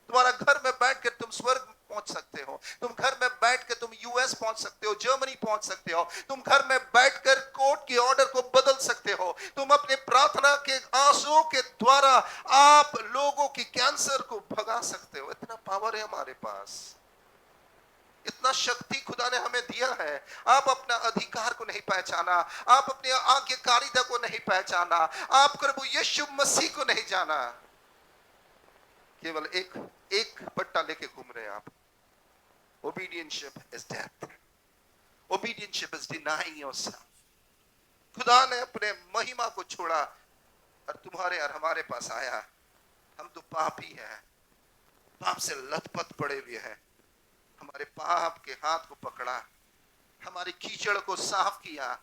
तुम्हारा घर में बैठ कर तुम स्वर्ग पहुंच सकते हो, तुम घर में बैठ कर तुम यूएस पहुंच सकते हो, जर्मनी पहुंच सकते हो, तुम घर में बैठकर कोर्ट के ऑर्डर को बदल सकते हो, तुम अपने प्रार्थना के आंसुओं के द्वारा आप लोगों की कैंसर को भगा सकते हो। इतना पावर है हमारे पास, इतना शक्ति खुदा ने हमें दिया है। आप अपना अधिकार को नहीं पहचाना, आप अपने आज्ञाकारिता को नहीं पहचाना, आप प्रभु यीशु मसीह को नहीं जाना, केवल एक पट्टा लेके घूम रहे हैं आप। Obedience is death. Obedience is denying yourself. खुदा ने अपने महिमा को छोड़ा और तुम्हारे और हमारे पास आया। हम तो पापी हैं, पाप से लथपथ पड़े हुए हैं। हमारे पाप के हाथ को पकड़ा, हमारी कीचड़ को साफ किया,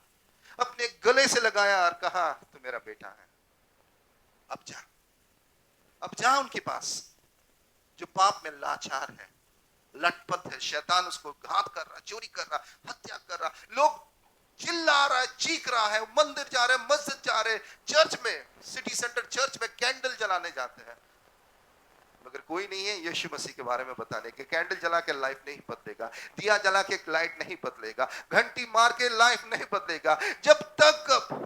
अपने गले से लगाया और कहा तू मेरा बेटा है, अब जा उनके पास जो पाप में लाचार है, लटपथ है। शैतान उसको घात कर रहा, चोरी कर रहा, हत्या कर रहा, लोग चिल्ला रहा है, चीख रहा है, मंदिर जा रहे, मस्जिद जा रहे, चर्च में, सिटी सेंटर चर्च में कैंडल जलाने जाते हैं, मगर कोई नहीं है यीशु मसीह के बारे में बताने के। कैंडल जला के लाइफ नहीं बदलेगा, दिया जला के लाइट नहीं बदलेगा, घंटी मार के लाइफ नहीं बदलेगा, जब तक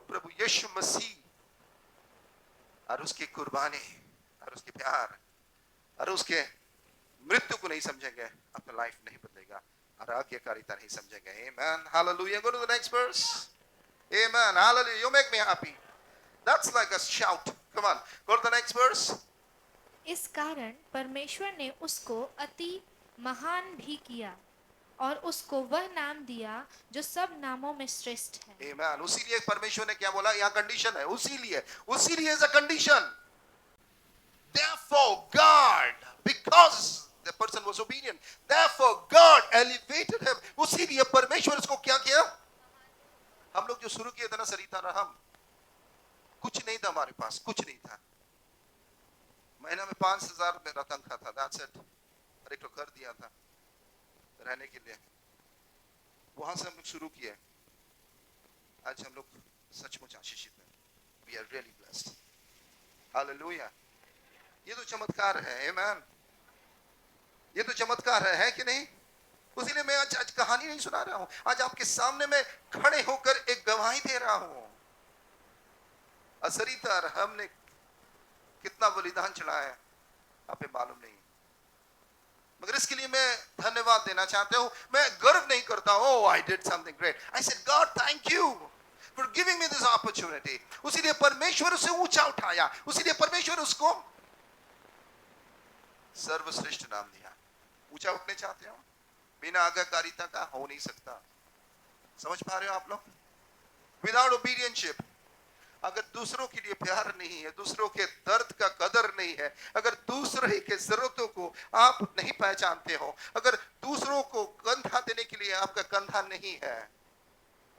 प्रभु यीशु मसीह और उसकी कुर्बानी और उसके प्यार और उसके मृत्यु को नहीं समझेंगे, आपका लाइफ नहीं बदलेगा और आज्ञाकारिता नहीं समझेंगे। Amen. Hallelujah. Go to the next verse. Amen. Hallelujah. You make me happy. That's like a shout. Come on. Go to the next verse. इस कारण परमेश्वर ने उसको अति महान भी किया और उसको वह नाम दिया जो सब नामों में श्रेष्ठ है। Amen. उसीलिए परमेश्वर ने क्या बोला, यहाँ कंडीशन है, उसीलिए is a condition. Therefore God, because the person was obedient, therefore God elevated him. उसीलिए परमेश्वर उसको क्या किया? हम लोग जो शुरू किए थे ना सरिता और हम, कुछ नहीं था हमारे पास, कुछ नहीं था। महीना में 5,000 मेरा तनख्वाह था, that's it. और एक तो कर दिया था रहने के लिए, वहां से हम लोग शुरू किए। आज हम लोग सचमुच आशीषित हैं। We are really blessed. Hallelujah. ये तो चमत्कार है, amen. ये तो चमत्कार है कि नहीं? उसीलिए मैं आज कहानी नहीं सुना रहा हूं, आज आपके सामने मैं खड़े होकर एक गवाही दे रहा हूं। असरिता और हमने कितना बलिदान चढ़ाया है आपको मालूम नहीं, मगर इसके लिए मैं धन्यवाद देना चाहता हूं। मैं गर्व नहीं करता हूं, I did something great. I said God thank you for giving me this opportunity. उसीलिए परमेश्वर उसे ऊंचा उठाया, उसीलिए परमेश्वर उसको सर्वश्रेष्ठ नाम दिया। ऊंचा उठने चाहते हो, बिना आज्ञाकारिता का हो नहीं सकता। समझ पा रहे हो आप लोग? विदाउट ओबीडियंसशिप, अगर दूसरों के लिए प्यार नहीं है, दूसरों के दर्द का कदर नहीं है, अगर दूसरे के जरूरतों को आप नहीं पहचानते हो, अगर दूसरों को कंधा देने के लिए आपका कंधा नहीं है,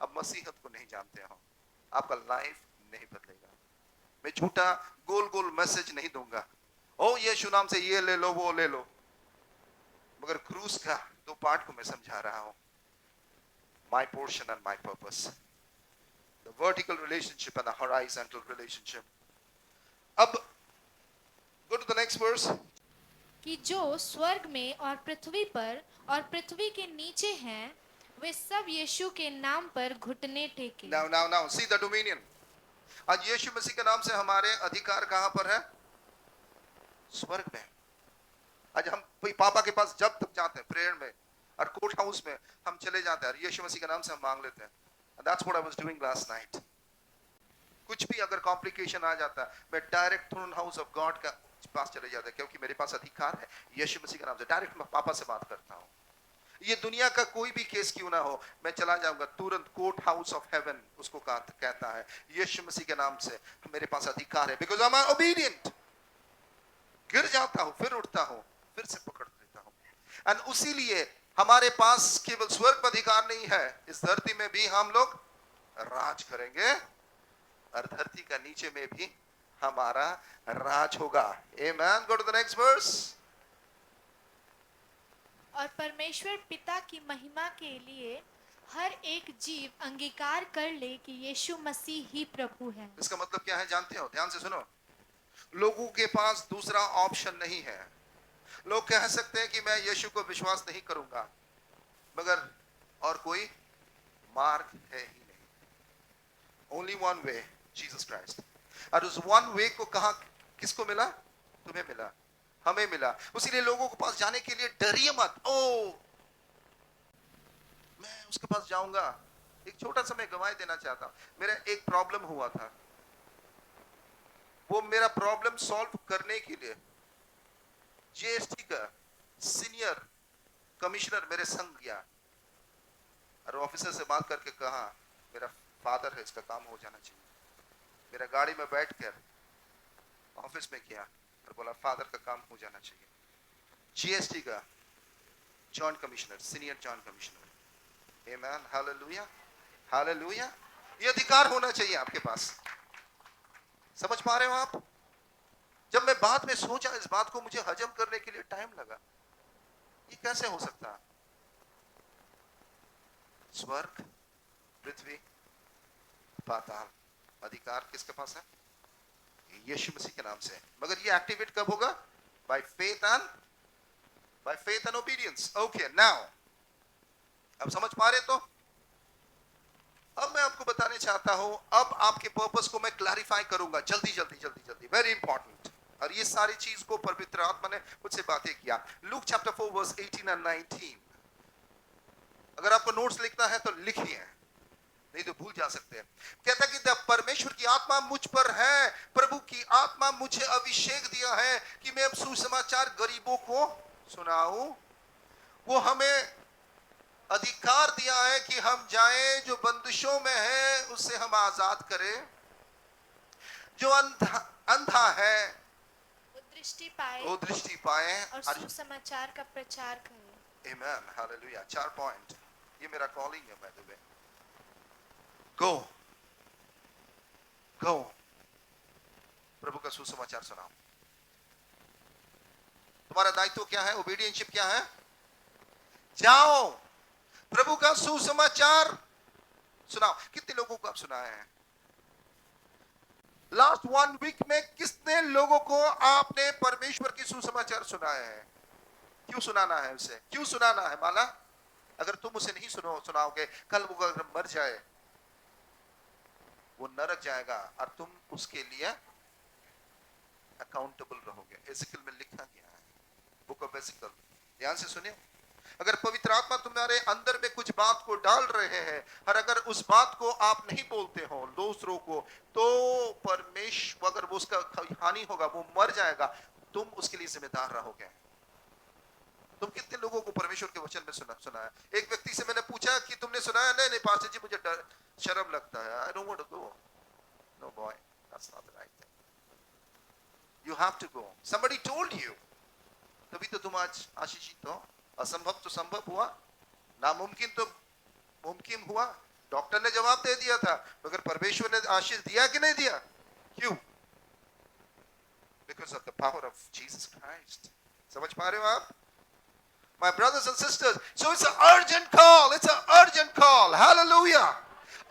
अब मसीहत को नहीं जानते हो, आपका लाइफ नहीं बदलेगा। मैं झूठा गोल गोल मैसेज नहीं दूंगा, ओ यीशु नाम से ये ले लो वो ले लो, मगर क्रूस का 2 पार्ट को मैं समझा रहा हूं, my portion and my purpose, the vertical relationship and the horizontal relationship. अब go to the next verse. कि जो स्वर्ग में और पृथ्वी पर और पृथ्वी के नीचे हैं, वे सब यीशु के नाम पर घुटने टेके। Now see the dominion. आज यीशु मसीह के नाम से हमारे अधिकार कहां पर है? स्वर्ग में। आज हम पापा के पास जब तक जाते हैं प्रेयर में और कोर्ट हाउस में हम चले जाते हैं और यीशु मसीह के नाम से हम मांग लेते हैं। And that's what I was doing last night. कुछ भी अगर कॉम्प्लिकेशन आ जाता है, मैं direct throne house of God का पास चले जाता है, क्योंकि मेरे पास अधिकार है यीशु मसीह के नाम से। डायरेक्ट मैं पापा से बात करता हूँ। ये दुनिया का कोई भी केस क्यों ना हो, मैं चला जाऊंगा तुरंत कोर्ट हाउस ऑफ हेवन, उसको कहता है यीशु मसीह के नाम से मेरे पास अधिकार है, बिकॉज आई एम ओबीडिएंट। गिर जाता हूँ, फिर उठता हूँ, फिर से पकड़ लेता हूँ। एंड उसीलिए हमारे पास केवल स्वर्ग पर अधिकार नहीं है, इस धरती में भी हम लोग राज करेंगे और धरती का नीचे में भी हमारा राज होगा। Amen. Go to the next verse. और परमेश्वर पिता की महिमा के लिए हर एक जीव अंगीकार कर ले कि यीशु मसीह ही प्रभु है। इसका मतलब क्या है जानते हो? ध्यान से सुनो। लोगों के पास दूसरा ऑप्शन नहीं है। लोग कह सकते हैं कि मैं यीशु को विश्वास नहीं करूंगा, मगर और कोई मार्ग है ही नहीं। Only one way, Jesus Christ. और उस वन वे को कहा, किसको मिला? तुम्हें मिला, हमें मिला। उसीलिए लोगों के पास जाने के लिए डरिए मत। ओ, मैं उसके पास जाऊंगा। एक छोटा सा मैं गवाही देना चाहता हूं। मेरा एक प्रॉब्लम हुआ था, वो मेरा प्रॉब्लम सॉल्व करने के लिए जीएसटी का सीनियर कमिश्नर मेरे संग गया और ऑफिसर से बात करके कहा, मेरा फादर है, इसका काम हो जाना चाहिए। मेरा गाड़ी में बैठकर ऑफिस में गया और बोला, फादर का काम हो जाना चाहिए। जीएसटी का joint commissioner, senior joint commissioner. Amen, hallelujah, hallelujah. ये अधिकार होना चाहिए आपके पास। समझ पा रहे हो आप? जब मैं बाद में सोचा, इस बात को मुझे हजम करने के लिए टाइम लगा। ये कैसे हो सकता है? स्वर्ग, पृथ्वी, पाताल, अधिकार किसके पास है? यीशु मसीह के नाम से। मगर ये एक्टिवेट कब होगा? By faith and obedience. Okay, now अब समझ पा रहे? तो अब मैं आपको बताने चाहता हूं, अब आपके पर्पस को मैं क्लैरिफाई करूंगा जल्दी जल्दी जल्दी जल्दी, वेरी इंपॉर्टेंट। और ये सारी चीज को पवित्र आत्मा ने मुझसे बातें किया। Luke chapter 4 verse 18 and 19। अगर आपको नोट्स लिखना है तो लिखिए, नहीं तो भूल जा सकते हैं। कहता है कि परमेश्वर की आत्मा मुझ पर है, प्रभु की आत्मा मुझे अभिषेक दिया है कि मैं सुसमाचार गरीबों को सुनाऊं। वो हमें अधिकार दिया है कि हम जाएं, जो बंदिशों में है उससे हम आजाद करें, जो अंधा है वो दृष्टि पाए और सुसमाचार का प्रचार करें। आमेन, हालेलुया। 4 पॉइंट, ये मेरा कॉलिंग है। बाय द वे, गो गो, प्रभु का सुसमाचार सुनाओ। तुम्हारा दायित्व क्या है? ओबीडियंसशिप क्या है? जाओ, प्रभु का सुसमाचार सुनाओ। कितने लोगों को आप सुनाए हैं? लास्ट 1 वीक में कितने लोगों को आपने परमेश्वर की सुसमाचार सुनाए हैं? क्यों सुनाना है उसे? क्यों सुनाना है? माला, अगर तुम उसे नहीं सुनाओगे, कल वो अगर मर जाए, वो नरक जाएगा और तुम उसके लिए अकाउंटेबल रहोगे। एजिकल में लिखा गया है, बुक ऑफ एजिकल। ध्यान से सुनिए। अगर पवित्र आत्मा तुम्हारे अंदर में कुछ बात को डाल रहे हैं और अगर उस बात को आप नहीं बोलते हो दूसरों को, तो परमेश्वर, अगर वो उसका हानि होगा, वो मर जाएगा, तुम उसके लिए जिम्मेदार रहोगे। तुम कितने लोगों को परमेश्वर के वचन में सुना है? एक व्यक्ति से मैंने पूछा कि तुमने सुना है? नहीं पास्टर जी, मुझे शर्म लगता है। I don't want to go. No boy, that's not the right thing. You have to go. Somebody told you. तभी तो तुम आज आशीषित हो। असंभव तो संभव हुआ, नामुमकिन तो मुमकिन हुआ। डॉक्टर ने जवाब दे दिया था, मगर परमेश्वर ने आशीष दिया कि नहीं दिया? क्यों? Because of the power of Jesus Christ. समझ पा रहे हो आप? My brothers and sisters, so it's an urgent call. It's an urgent call. Hallelujah.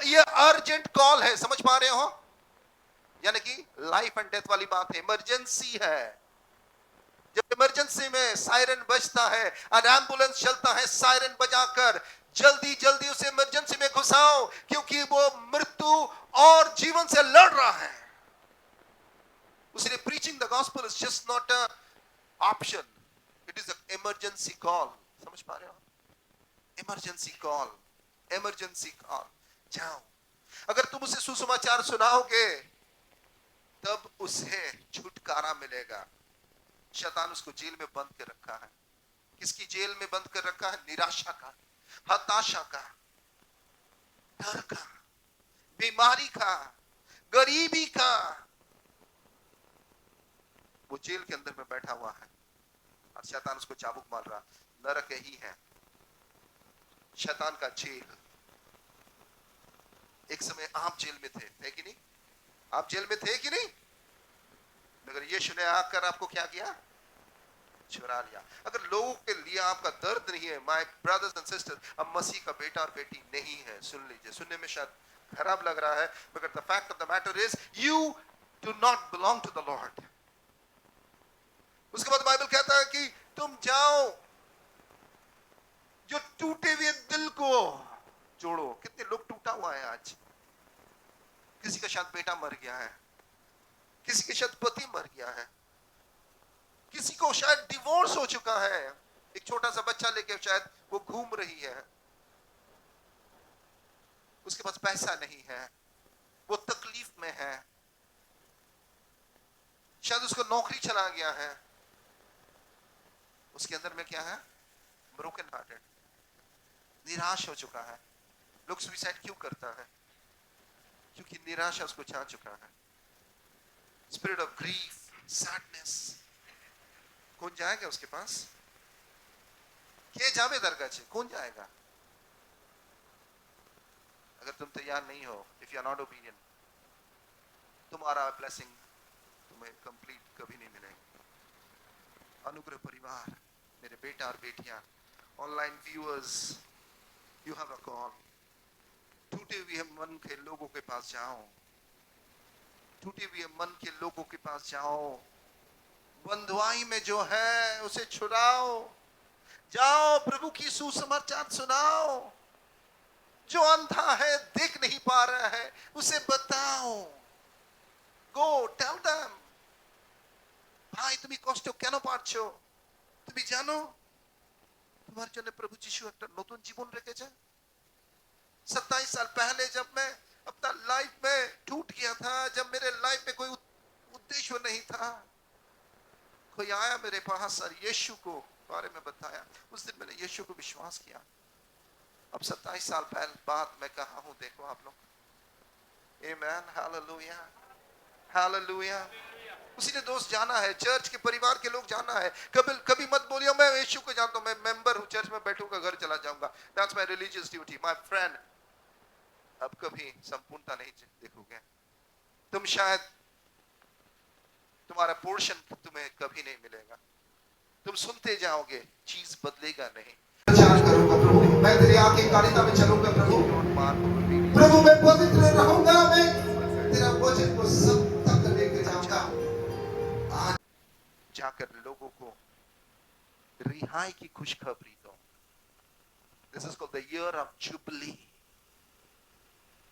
ये urgent call है, समझ पा रहे हो? यानी कि लाइफ एंड डेथ वाली बात है, इमरजेंसी है। जब इमरजेंसी में सायरन बजता है और एम्बुलेंस चलता है, सायरन बजाकर जल्दी जल्दी उसे इमरजेंसी में घुसाओ, क्योंकि वो मृत्यु और जीवन से लड़ रहा है। उसने preaching the gospel is just not a option. It is an emergency call. समझ पा रहे हो? Emergency call. Emergency call. जाओ। अगर तुम उसे सुसमाचार सुनाओगे, तब उसे छुटकारा मिलेगा। शैतान उसको जेल में बंद कर रखा है। किसकी जेल में बंद कर रखा है? निराशा का, हताशा का, डर का, बीमारी का, गरीबी का। वो जेल के अंदर में बैठा हुआ है और शैतान उसको चाबुक मार रहा। नरक यही है, शैतान का जेल। एक समय आप जेल में थे कि नहीं? आप जेल में थे कि नहीं? मगर यीशु ने आकर आपको क्या किया? छुड़ा लिया। अगर लोगों के लिए आपका दर्द नहीं है, माय ब्रदर्स एंड सिस्टर्स, अब मसीह का बेटा और बेटी नहीं है। सुन लीजिए, सुनने में शायद खराब लग रहा है, मगर the fact of the matter is you do not belong to the Lord. उसके बाद बाइबल कहता है कि तुम जाओ, जो टूटे हुए दिल को जोड़ो। कितने लोग टूटा हुआ है आज, किसी का शायद बेटा मर गया है, किसी के शायद पति मर गया है, किसी को शायद डिवोर्स हो चुका है, एक छोटा सा बच्चा लेके शायद वो घूम रही है, उसके पास पैसा नहीं है, वो तकलीफ में है, शायद उसको नौकरी चला गया है, उसके अंदर में क्या है? ब्रोकन हार्टेड, निराश हो चुका है। लोग सुसाइड क्यों करता है? क्योंकि निराशा उसको छा चुका है। Spirit of grief, sadness. कौन जाएगा उसके पास? के जावे दरगाह से? कौन जाएगा? अगर तुम तैयार नहीं हो, if you are not obedient, तुम्हारा ब्लेसिंग तुम्हें कंप्लीट कभी नहीं मिलेगा। अनुग्रह परिवार, मेरे बेटा और बेटियां, online viewers, you have a call. टूटे हुए मन के लोगों के पास जाओ, टूटे हुए मन के लोगों के पास जाओ, बंधुआई में जो है उसे छुड़ाओ, जाओ प्रभु की सुसमाचार सुनाओ। जो अंधा है, देख नहीं पा रहा है, उसे बताओ। गो टेल देम, भाई তুমি কষ্ট কেন পাচ্ছো? তুমি জানো তোমার জন্য প্রভু যিশু একটা নতুন জীবন রেখেছে। 27 साल पहले जब मैं अपना लाइफ में टूट गया था, जब मेरे लाइफ में कोई उद्देश्य नहीं था, कोई आया मेरे पास और यीशु को बारे में बताया। उस दिन मैंने यीशु को विश्वास किया। अब 27 साल पहले बाद मैं कहा हूं, देखो आप लोग। आमेन, हालेलुया, हालेलुया। उसी ने दोस्त जाना है, चर्च के परिवार के लोग जाना है। कभी कभी मत बोलियो मैं यीशु को जानता हूं, मैं मेंबर हूं, चर्च में बैठूंगा, घर चला जाऊंगा। That's my religious duty, my friend. अब कभी संपूर्णता नहीं देखोगे तुम, शायद तुम्हारा पोर्शन तुम्हें कभी नहीं मिलेगा। तुम सुनते जाओगे, चीज बदलेगा नहीं। प्रचार करूंगा प्रभु, मैं तेरी आज्ञाकारिता में चलूंगा प्रभु। प्रभु मैं पवित्र रहूंगा, मैं तेरा वचन को सब तक लेके जाऊंगा। आज जाकर लोगों को रिहाई की खुशखबरी दो। This is called the year of jubilee.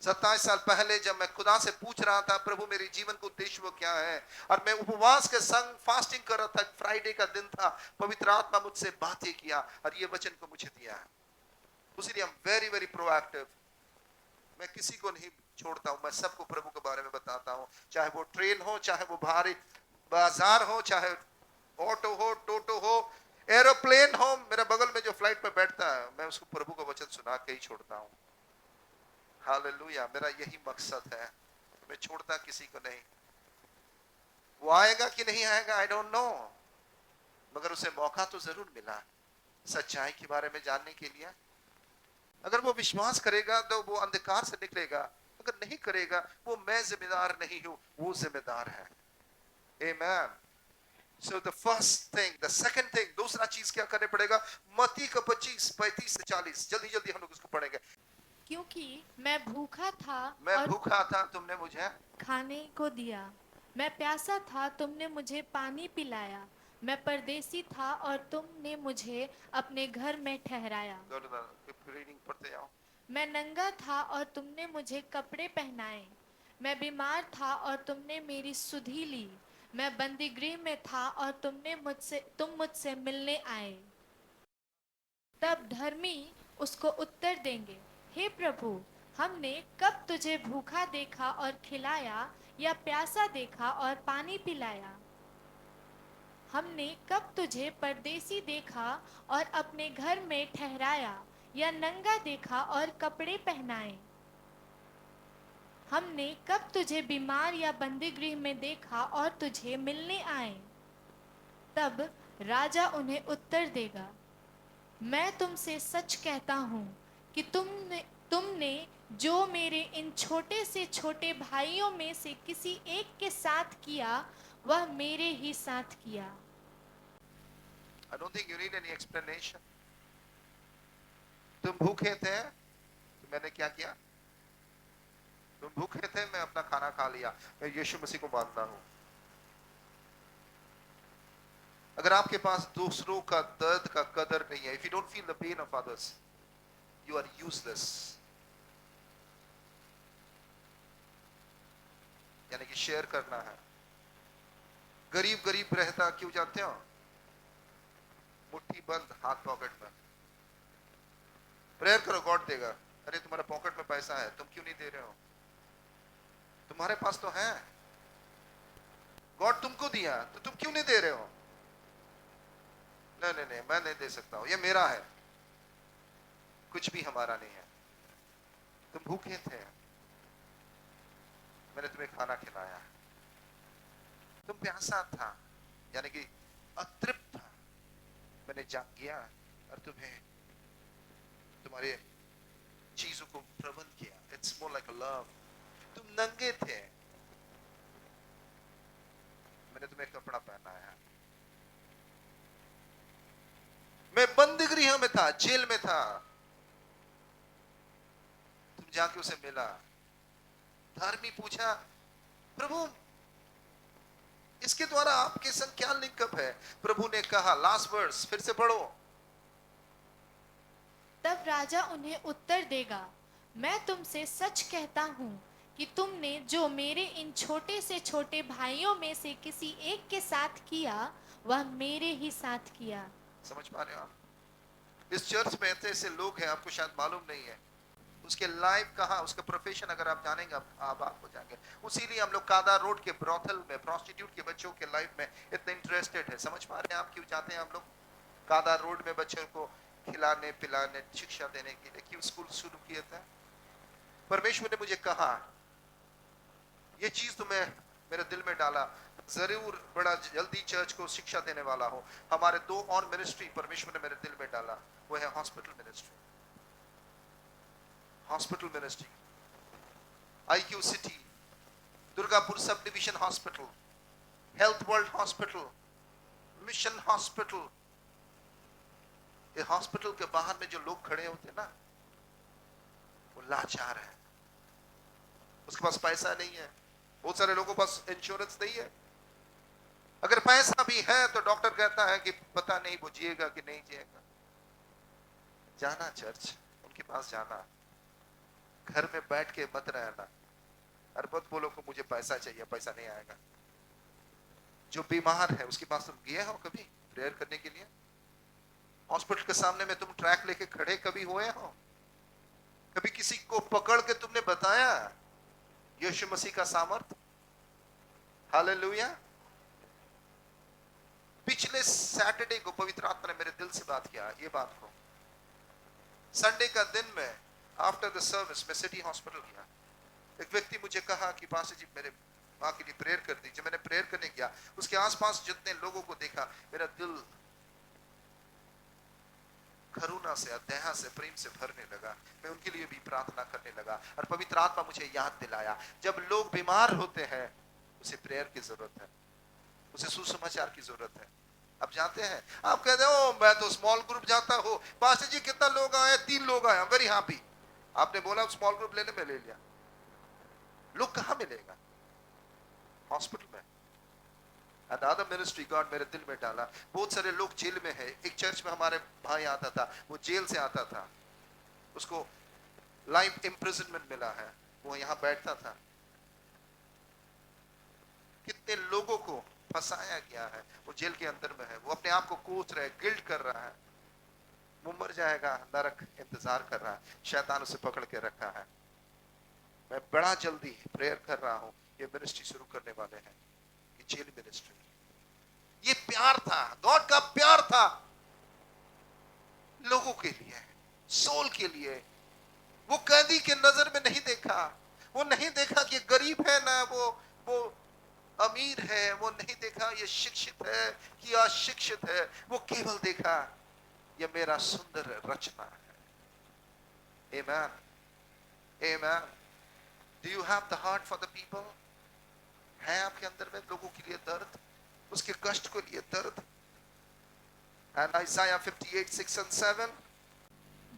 27 साल पहले जब मैं खुदा से पूछ रहा था, प्रभु मेरे जीवन का उद्देश्य वो क्या है, और मैं उपवास के संग फास्टिंग कर रहा था, फ्राइडे का दिन था, पवित्र आत्मा मुझसे बातें किया और ये वचन को मुझे दिया है। इसलिए I'm very very proactive। मैं किसी को नहीं छोड़ता हूं, मैं सबको प्रभु के बारे में बताता हूं। चाहे वो ट्रेन हो, चाहे वो भारी बाजार हो, चाहे ऑटो हो, टोटो हो, एरोप्लेन हो, मेरे बगल में जो फ्लाइट पे बैठता है, मैं उसको प्रभु का वचन सुना के ही छोड़ता हूं। हालेलुया, मेरा यही मकसद है, मैं छोड़ता किसी को नहीं। वो आएगा कि नहीं आएगा आई डोंट नो, मगर उसे मौका तो जरूर मिला सच्चाई के बारे में जानने के लिए। अगर वो विश्वास करेगा तो वो अंधकार से निकलेगा, अगर नहीं करेगा, वो मैं जिम्मेदार नहीं हूं, वो जिम्मेदार है। आमेन। So the first thing, the second thing, दूसरा चीज क्या करने पड़ेगा? मत्ती का 25, 35 से 40, जल्दी जल्दी हम लोग इसको पढ़ेंगे। क्योंकि मैं भूखा था मैं और भूखा था, तुमने मुझे खाने को दिया, मैं प्यासा था, तुमने मुझे पानी पिलाया, मैं परदेसी था और तुमने मुझे अपने घर में ठहराया, Go to the reading, पढ़ते जाओ। मैं नंगा था और तुमने मुझे कपड़े पहनाए, मैं बीमार था और तुमने मेरी सुधि ली, मैं बंदीगृह में था और तुम मुझसे मिलने आए। तब धर्मी उसको उत्तर देंगे, हे प्रभु, हमने कब तुझे भूखा देखा और खिलाया, या प्यासा देखा और पानी पिलाया? हमने कब तुझे परदेसी देखा और अपने घर में ठहराया, या नंगा देखा और कपड़े पहनाए? हमने कब तुझे बीमार या बंदीगृह में देखा और तुझे मिलने आए? तब राजा उन्हें उत्तर देगा, मैं तुमसे सच कहता हूँ कि तुमने जो मेरे इन छोटे से छोटे भाइयों में से किसी एक के साथ किया, वह मेरे ही साथ किया। I don't think you need any explanation। तुम भूखे थे, तो मैंने क्या किया? तुम भूखे थे, मैं अपना खाना खा लिया। मैं यीशु मसीह को मानता हूँ। अगर आपके पास दूसरों का दर्द का कदर नहीं है, if you don't feel the pain of others, you are useless. यानी कि शेयर करना है। गरीब गरीब रहता क्यों जानते हो? मुट्ठी बंद, हाथ पॉकेट में। प्रेयर करो, गॉड देगा। अरे तुम्हारे पॉकेट में पैसा है, तुम क्यों नहीं दे रहे हो? तुम्हारे पास तो है, गॉड तुमको दिया, तो तुम क्यों नहीं दे रहे हो? नहीं नहीं नहीं, मैं नहीं दे सकता हूं, ये मेरा है। कुछ भी हमारा नहीं है। तुम भूखे थे, मैंने तुम्हें खाना खिलाया। तुम प्यासा था, यानी कि अतृप्त था, मैंने जाग गया और तुम्हें तुम्हारे चीजों को प्रबंध किया। It's more like a love. तुम नंगे थे, मैंने तुम्हें कपड़ा पहनाया। मैं बंद गृह में था, जेल में था, तुम जाके उसे मिला। धर्मी पूछा, प्रभु इसके द्वारा आपके संग क्या लिंकअप है? प्रभु ने कहा, लास्ट वर्स फिर से पढ़ो। तब राजा उन्हें उत्तर देगा, मैं तुमसे सच कहता हूँ कि तुमने जो मेरे इन छोटे से छोटे भाइयों में से किसी एक के साथ किया, वह मेरे ही साथ किया। समझ पा रहे हो आप? इस चर्च में ऐसे ऐसे लोग हैं, आपको शायद मालूम नहीं है। उसके लाइफ कहाँ, उसका प्रोफेशन अगर आप जानेंगे आप आबाद हो जाएंगे। उसीलिए हम लोग कादा रोड के ब्रोथल में प्रोस्टिट्यूट के बच्चों के लाइफ में इतने इंटरेस्टेड है। समझ पा रहे हैं आप क्यों चाहते हैं हम लोग कादा रोड में बच्चों को खिलाने पिलाने शिक्षा देने के लिए क्यों स्कूल शुरू किए थे? परमेश्वर ने मुझे कहा, ये चीज तो मैं मेरे दिल में डाला, जरूर बड़ा जल्दी चर्च को शिक्षा देने वाला हो। हमारे दो और मिनिस्ट्री परमेश्वर ने मेरे दिल में डाला, वो है hospital ministry, hospital ministry, IQ city, Durgapur sub division hospital, health world hospital, mission hospital. ये हॉस्पिटल के बाहर में जो लोग खड़े होते हैं ना, वो लाचार है, उसके पास पैसा नहीं है। बहुत सारे लोगों के पास इंश्योरेंस नहीं है। अगर पैसा भी है तो डॉक्टर कहता है कि पता नहीं वो जिएगा कि नहीं जिएगा। जाना चर्च, उनके पास जाना, घर में बैठ के मत रहना और मत बोलो कि मुझे पैसा चाहिए, पैसा नहीं आएगा। जो बीमार है उसके पास तुम गए हो कभी प्रेयर करने के लिए? हॉस्पिटल के सामने में तुम ट्रैक लेके खड़े कभी हुए हो? कभी किसी को पकड़ के तुमने बताया यीशु मसीह का सामर्थ? हालेलुया। पिछले सैटरडे को पवित्र आत्मा ने मेरे दिल से बात किया ये बात को। संडे का दिन में आफ्टर द सर्विस में सिटी हॉस्पिटल गया। एक व्यक्ति मुझे कहा कि पास्टर जी मेरे माँ के लिए प्रेयर कर दीजिए। मैंने प्रेयर करने गया, उसके आसपास जितने लोगों को देखा, मेरा दिल करुणा से, दया से, प्रेम से भरने लगा। मैं उनके लिए भी प्रार्थना करने लगा और पवित्र आत्मा मुझे याद दिलाया, जब लोग बीमार होते हैं उसे प्रेयर की जरूरत है, उसे सुसमाचार की जरूरत है। अब जाते हैं, आप कहते हो मैं तो स्मॉल ग्रुप जाता हूँ, पास्टर जी कितना लोग आए? 3 लोग आए, वेरी हैप्पी। आपने बोला स्मॉल ग्रुप लेने में ले लिया, लोग कहाँ मिलेगा? हॉस्पिटल में। अदर मिनिस्ट्री गॉड मेरे दिल में डाला। बहुत सारे लोग जेल में है। एक चर्च में हमारे भाई आता था, वो जेल से आता था, उसको लाइफ इम्प्रिजनमेंट मिला है, वो यहाँ बैठता था। कितने लोगों को फंसाया गया है, वो जेल के अंदर में है, वो अपने आप को कोस रहा है, गिल्ट कर रहा है, वो मर जाएगा, नरक इंतजार कर रहा है, शैतान उसे पकड़ के रखा है। मैं बड़ा जल्दी प्रेयर कर रहा हूं, ये मिनिस्ट्री शुरू करने वाले हैं, ये जेल मिनिस्ट्री। ये प्यार था, गॉड का प्यार था लोगों के लिए, सोल के लिए। वो कैदी के नजर में नहीं देखा, वो नहीं देखा कि गरीब है ना वो अमीर है, वो नहीं देखा ये शिक्षित है कि अशिक्षित है, वो केवल देखा ये मेरा सुंदर रचना है। आमेन, आमेन। Do you have the heart for the people? है आपके अंदर में लोगों के लिए दर्द, उसके कष्ट के लिए दर्द? And Isaiah 58:6-7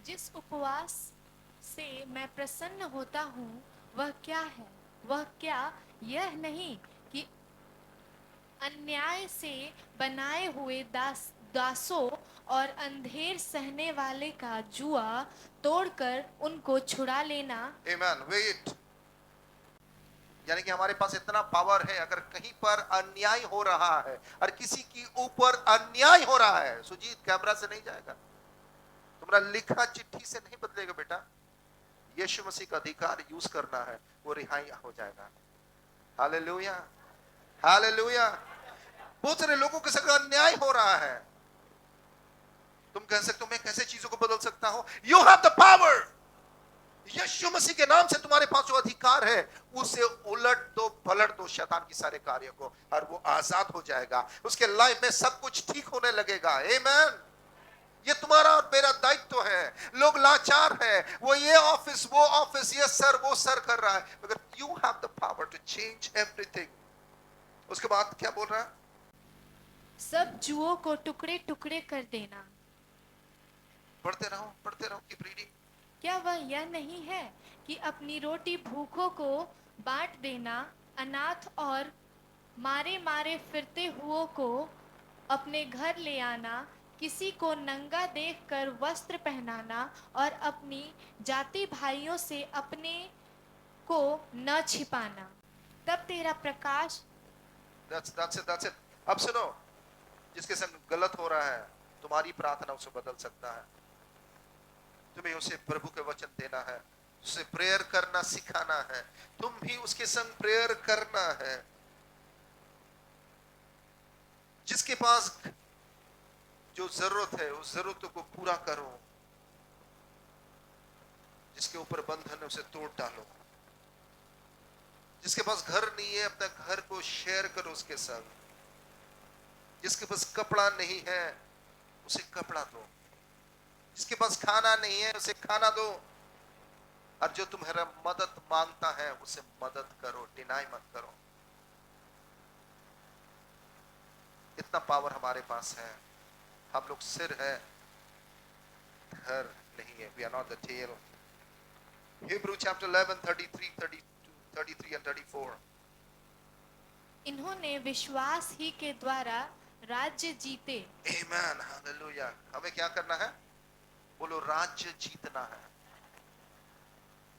जिस उपवास से मैं प्रसन्न होता हूँ वह क्या है? वह क्या यह नहीं कि अन्याय से बनाए हुए दासों और अंधेर सहने वाले का जुआ तोड़कर उनको छुड़ा लेना। Amen. Wait. यानी कि हमारे पास इतना पावर है, अगर कहीं पर अन्याय हो रहा है और किसी की ऊपर अन्याय हो रहा है, सुजीत कैमरा से नहीं जाएगा, तुम्हारा लिखा चिट्ठी से नहीं बदलेगा बेटा। यीशु मसीह का अधिकार यूज करना है, वो रिहाई हो जाएगा। Hallelujah, hallelujah. बहुत सारे लोगों के साथ अन्याय हो रहा है, तुम कह सकते हो मैं कैसे चीजों को बदल सकता हूं? You have the power. यीशु मसीह के नाम से तुम्हारे पास जो अधिकार है, उसे उलट दो, पलट दो शैतान की सारे कार्यों को, और वो आजाद हो जाएगा। उसके लाइफ में सब कुछ ठीक होने लगेगा। आमेन। ये तुम्हारा और मेरा दायित्व है। लोग लाचार है, वो ये ऑफिस वो ऑफिस, ये सर वो सर कर रहा है, मगर you have the power to change everything. उसके बाद क्या बोल रहा है? सब जुओं को टुकड़े टुकड़े कर देना। पढ़ते रहो, कीप रीडिंग। क्या वह यह नहीं है कि अपनी रोटी भूखों को बांट देना, अनाथ और मारे मारे फिरते हुओं को अपने घर ले आना, किसी को नंगा देखकर वस्त्र पहनाना और अपनी जाति भाइयों से अपने को न छिपाना। तब तेरा प्रकाश। That's it. अब सुनो, जिसके संग गलत हो रहा है, तुम्हारी प्रार्थना उसे बदल सकता है। तुम्हें उसे प्रभु के वचन देना है, उसे प्रेयर करना सिखाना है, तुम भी उसके संग प्रेयर करना है। जिसके पास जो जरूरत है उस जरूरतों को पूरा करो, जिसके ऊपर बंधन है उसे तोड़ डालो। जिसके पास घर नहीं है, अपने घर को शेयर करो उसके संग। जिसके पास कपड़ा नहीं है उसे कपड़ा दो, जिसके पास खाना नहीं है उसे खाना दो, और जो तुम्हारा मदद मांगता है उसे मदद करो, डिनाई मत करो। इतना पावर हमारे पास है। हम लोग सिर है, धर नहीं है। We are not the tail. Hebrew chapter 11 33 and 34. इन्होंने विश्वास ही के द्वारा राज्य जीते। Amen. Hallelujah. हमें क्या करना है? बोलो, राज्य जीतना है,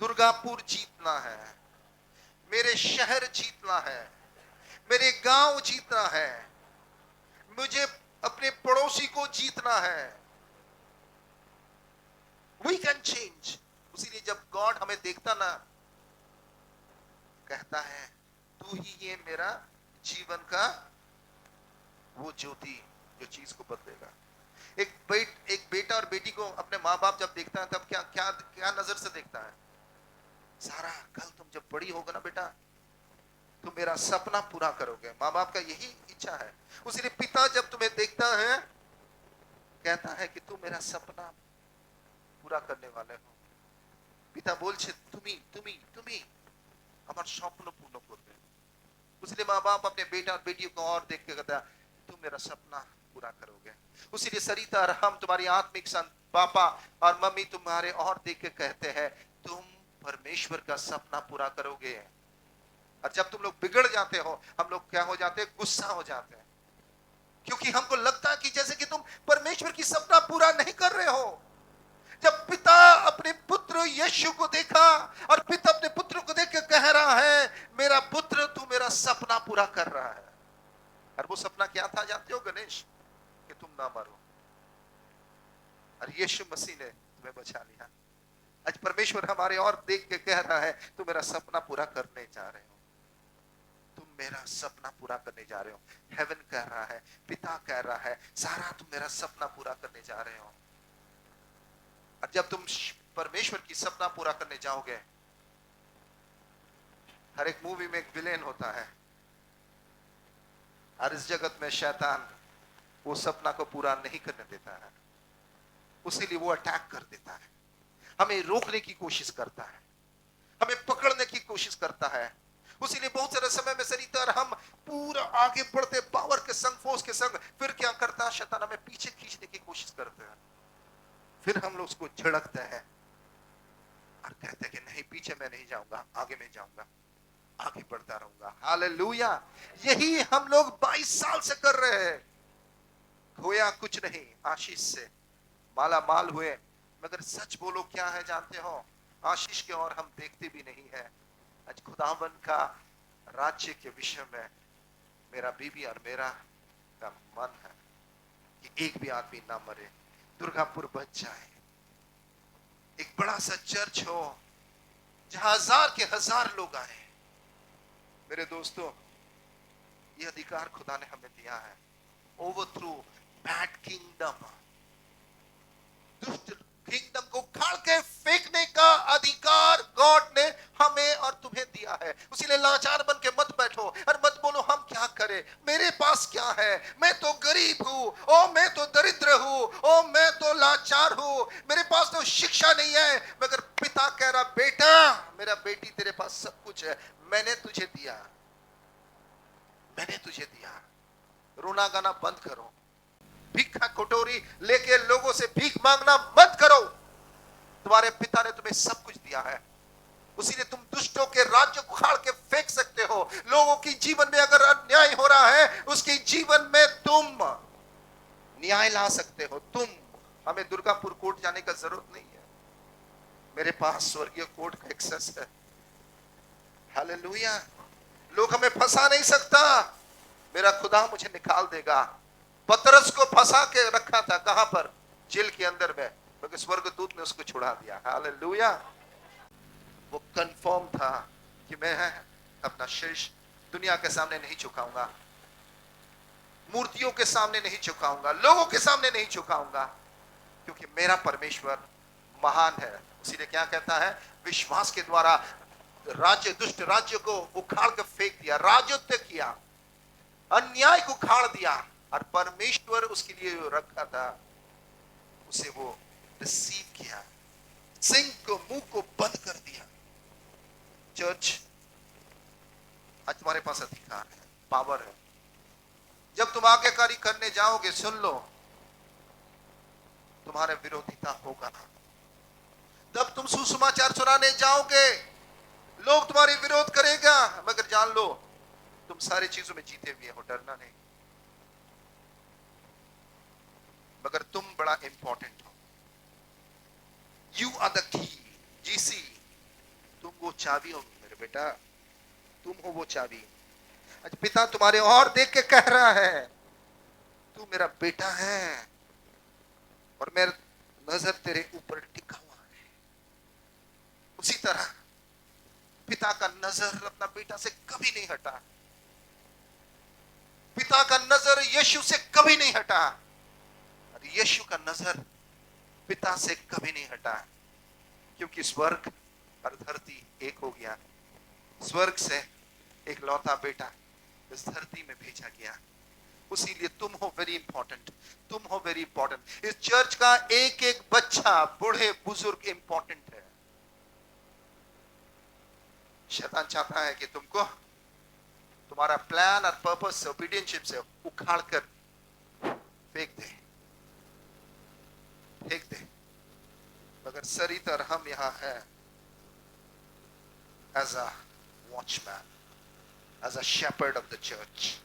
दुर्गापुर जीतना है, मेरे शहर जीतना है, मेरे गांव जीतना है, मुझे अपने पड़ोसी को जीतना है। We can change. इसीलिए जब गॉड हमें देखता ना, कहता है तू ही ये मेरा जीवन का वो ज्योति जो चीज को बदलेगा। एक बेटा और बेटी को अपने माँ बाप जब देखता है, तब क्या क्या क्या नजर से देखता है? सारा, कल तुम जब बड़ी होगा ना बेटा, तुम मेरा सपना पूरा करोगे। माँ बाप का यही इच्छा है। उसीलिए पिता जब तुम्हें देखता है, कहता है कि तुम मेरा सपना पूरा करने वाले हो। পিতা বলছে তুমি তুমি তুমি আমার স্বপ্ন পূর্ণ করবে। इसलिए माँ बाप अपने बेटा और बेटियों को और देख के कहता है तुम मेरा सपना पूरा करोगे। उसीलिए सरिता और हम तुम्हारी आत्मिक संत पापा और मम्मी तुम्हारे और देख के कहते हैं तुम परमेश्वर का सपना पूरा करोगे। और जब तुम लोग बिगड़ जाते हो, हम लोग क्या हो जाते हैं? गुस्सा हो जाते हैं, क्योंकि हमको लगता है कि जैसे कि तुम परमेश्वर की सपना पूरा नहीं कर रहे हो। जब पिता अपने पुत्र यीशु को देखा और पिता अपने पुत्र को देख के कह रहा है मेरा पुत्र तू मेरा सपना पूरा कर रहा है। और वो सपना क्या था जानते हो गणेश? कि तुम ना मरो। और यीशु मसीह ने तुम्हें बचा लिया। आज परमेश्वर हमारे और देख के कह रहा है तुम मेरा सपना पूरा करने जा रहे हो, तुम मेरा सपना पूरा करने जा रहे हो। हेवन कह रहा है, पिता कह रहा है, सारा तुम मेरा सपना पूरा करने जा रहे हो। और जब तुम परमेश्वर की सपना पूरा करने जाओगे, हर एक मूवी में एक विलेन होता है, और इस जगत में शैतान वो सपना को पूरा नहीं करने देता है। उसीलिए वो अटैक कर देता है, हमें रोकने की कोशिश करता है, हमें पकड़ने की कोशिश करता है। उसीलिए बहुत सारे समय में सरिता और हम पूरा आगे बढ़ते पावर के संग, फोर्स के संग, फिर क्या करता है शैतान? हमें पीछे खींचने की कोशिश करते हैं। फिर हम लोग उसको झड़कते हैं और कहते हैं कि नहीं, पीछे मैं नहीं जाऊंगा, आगे मैं जाऊंगा। आगे बढ़ता रहूंगा। हालेलुया। यही हम लोग 22 साल से कर रहे हैं। खोया कुछ नहीं, आशीष से माला माल हुए। मगर सच बोलो क्या है जानते हो, आशीष की ओर हम देखते भी नहीं है। आज खुदावन का राज्य के विषय में मेरा बीबी और मेरा का मन है कि एक भी आदमी ना मरे, दुर्गापुर बच जाए, एक बड़ा सा चर्च हो जहां हजार के हजार लोग आए। मेरे दोस्तों, ये अधिकार खुदा ने हमें दिया है। ओवरथ्रो बैड किंगडम, दुष्ट किंगडम को उखाड़ के फेंकने का अधिकार गॉड ने हमें और तुम्हें दिया है। इसीलिए लाचार बन के मत बैठो और मत बोलो हम क्या करें, मेरे पास क्या है, मैं तो गरीब हूं, ओ मैं तो दरिद्र हूं, ओ मैं तो लाचार हूं, मेरे पास तो शिक्षा नहीं है। मगर पिता कह रहा, बेटा मेरा बेटी तेरे पास सब कुछ है, मैंने तुझे दिया, मैंने तुझे दिया। रोना गाना बंद करो, भीख कटोरी लेके लोगों से भीख मांगना मत करो। तुम्हारे पिता ने तुम्हें सब कुछ दिया है, उसीलिए तुम दुष्टों के राज्य को उखाड़ के फेंक सकते हो। लोगों की जीवन में अगर अन्याय हो रहा है, उसके जीवन में तुम न्याय ला सकते हो। हमें दुर्गापुर कोर्ट जाने का जरूरत नहीं है, मेरे पास स्वर्गीय कोर्ट का एक्सेस है। हालेलुया। लोग हमें फंसा नहीं सकता, मेरा खुदा मुझे निकाल देगा। पतरस को फंसा के रखा था, कहां पर? जेल के अंदर में, क्योंकि स्वर्गदूत ने उसको छुड़ा दिया। हालेलुया। वो कंफर्म था कि मैं अपना शीश दुनिया के सामने नहीं झुकाऊंगा, मूर्तियों के सामने नहीं झुकाऊंगा, लोगों के सामने नहीं झुकाऊंगा, क्योंकि मेरा परमेश्वर महान है। इसीलिए क्या कहता है, विश्वास के द्वारा राज्य, दुष्ट राज्य को उखाड़ कर फेंक दिया, राजत्व किया, अन्याय को उखाड़ दिया, और परमेश्वर उसके लिए रखा था, उसे वो रिसीव किया, सिंह को मुंह को बंद कर दिया। चर्च, आज तुम्हारे पास अधिकार है, पावर है। जब तुम आज्ञाकारी करने जाओगे, सुन लो, तुम्हारे विरोधिता होगा ना। जब तुम सुसमाचार सुनाने जाओगे, लोग तुम्हारी विरोध करेगा, मगर जान लो तुम सारी चीजों में जीते हुए हो, डरना नहीं। मगर तुम बड़ा इंपॉर्टेंट हो, यू आर द की, जीसी, तुम वो चाबी हो मेरे बेटा, तुम हो वो चाबी। आज पिता तुम्हारे और देख के कह रहा है, तू मेरा बेटा है और मेरा नजर तेरे ऊपर टिका हुआ है। उसी तरह पिता का नजर अपना बेटा से कभी नहीं हटा, पिता का नजर यीशु से कभी नहीं हटा, और यीशु का नजर पिता से कभी नहीं हटा, क्योंकि स्वर्ग और धरती एक हो गया। स्वर्ग से एक लौता बेटा इस धरती में भेजा गया, उसीलिए तुम हो वेरी इंपॉर्टेंट, तुम हो वेरी इंपॉर्टेंट। इस चर्च का एक एक बच्चा, बूढ़े बुजुर्ग इंपॉर्टेंट है। शैतान चाहता है कि तुमको तुम्हारा प्लान और पर्पस से, ओबीडियंसशिप से उखाड़ कर फेंक दे, फेंक दे। मगर सरितर हम यहां है as a watchman, as a shepherd of the church.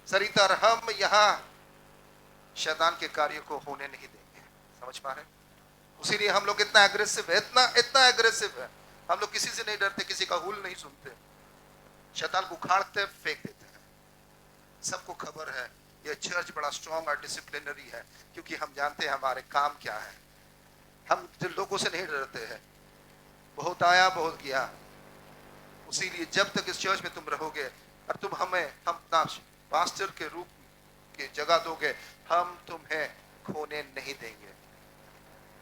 सरितर हम यहां शैतान के कार्यों को होने नहीं देंगे। समझ पा रहे? उसीलिए हम लोग इतना एग्रेसिव है, इतना एग्रेसिव है। हम लोग किसी से नहीं डरते, किसी का हुल नहीं सुनते, शैतान को उखाड़ते फेंक देते हैं। सबको खबर है यह चर्च बड़ा स्ट्रॉन्ग और डिसिप्लिनरी है, क्योंकि हम जानते हैं हमारे काम क्या है। हम लोगों से नहीं डरते हैं, बहुत आया बहुत गया। उसीलिए जब तक इस चर्च में तुम रहोगे और तुम हमें हम पास्टर के रूप की जगह दोगे, हम तुम्हें खोने नहीं देंगे।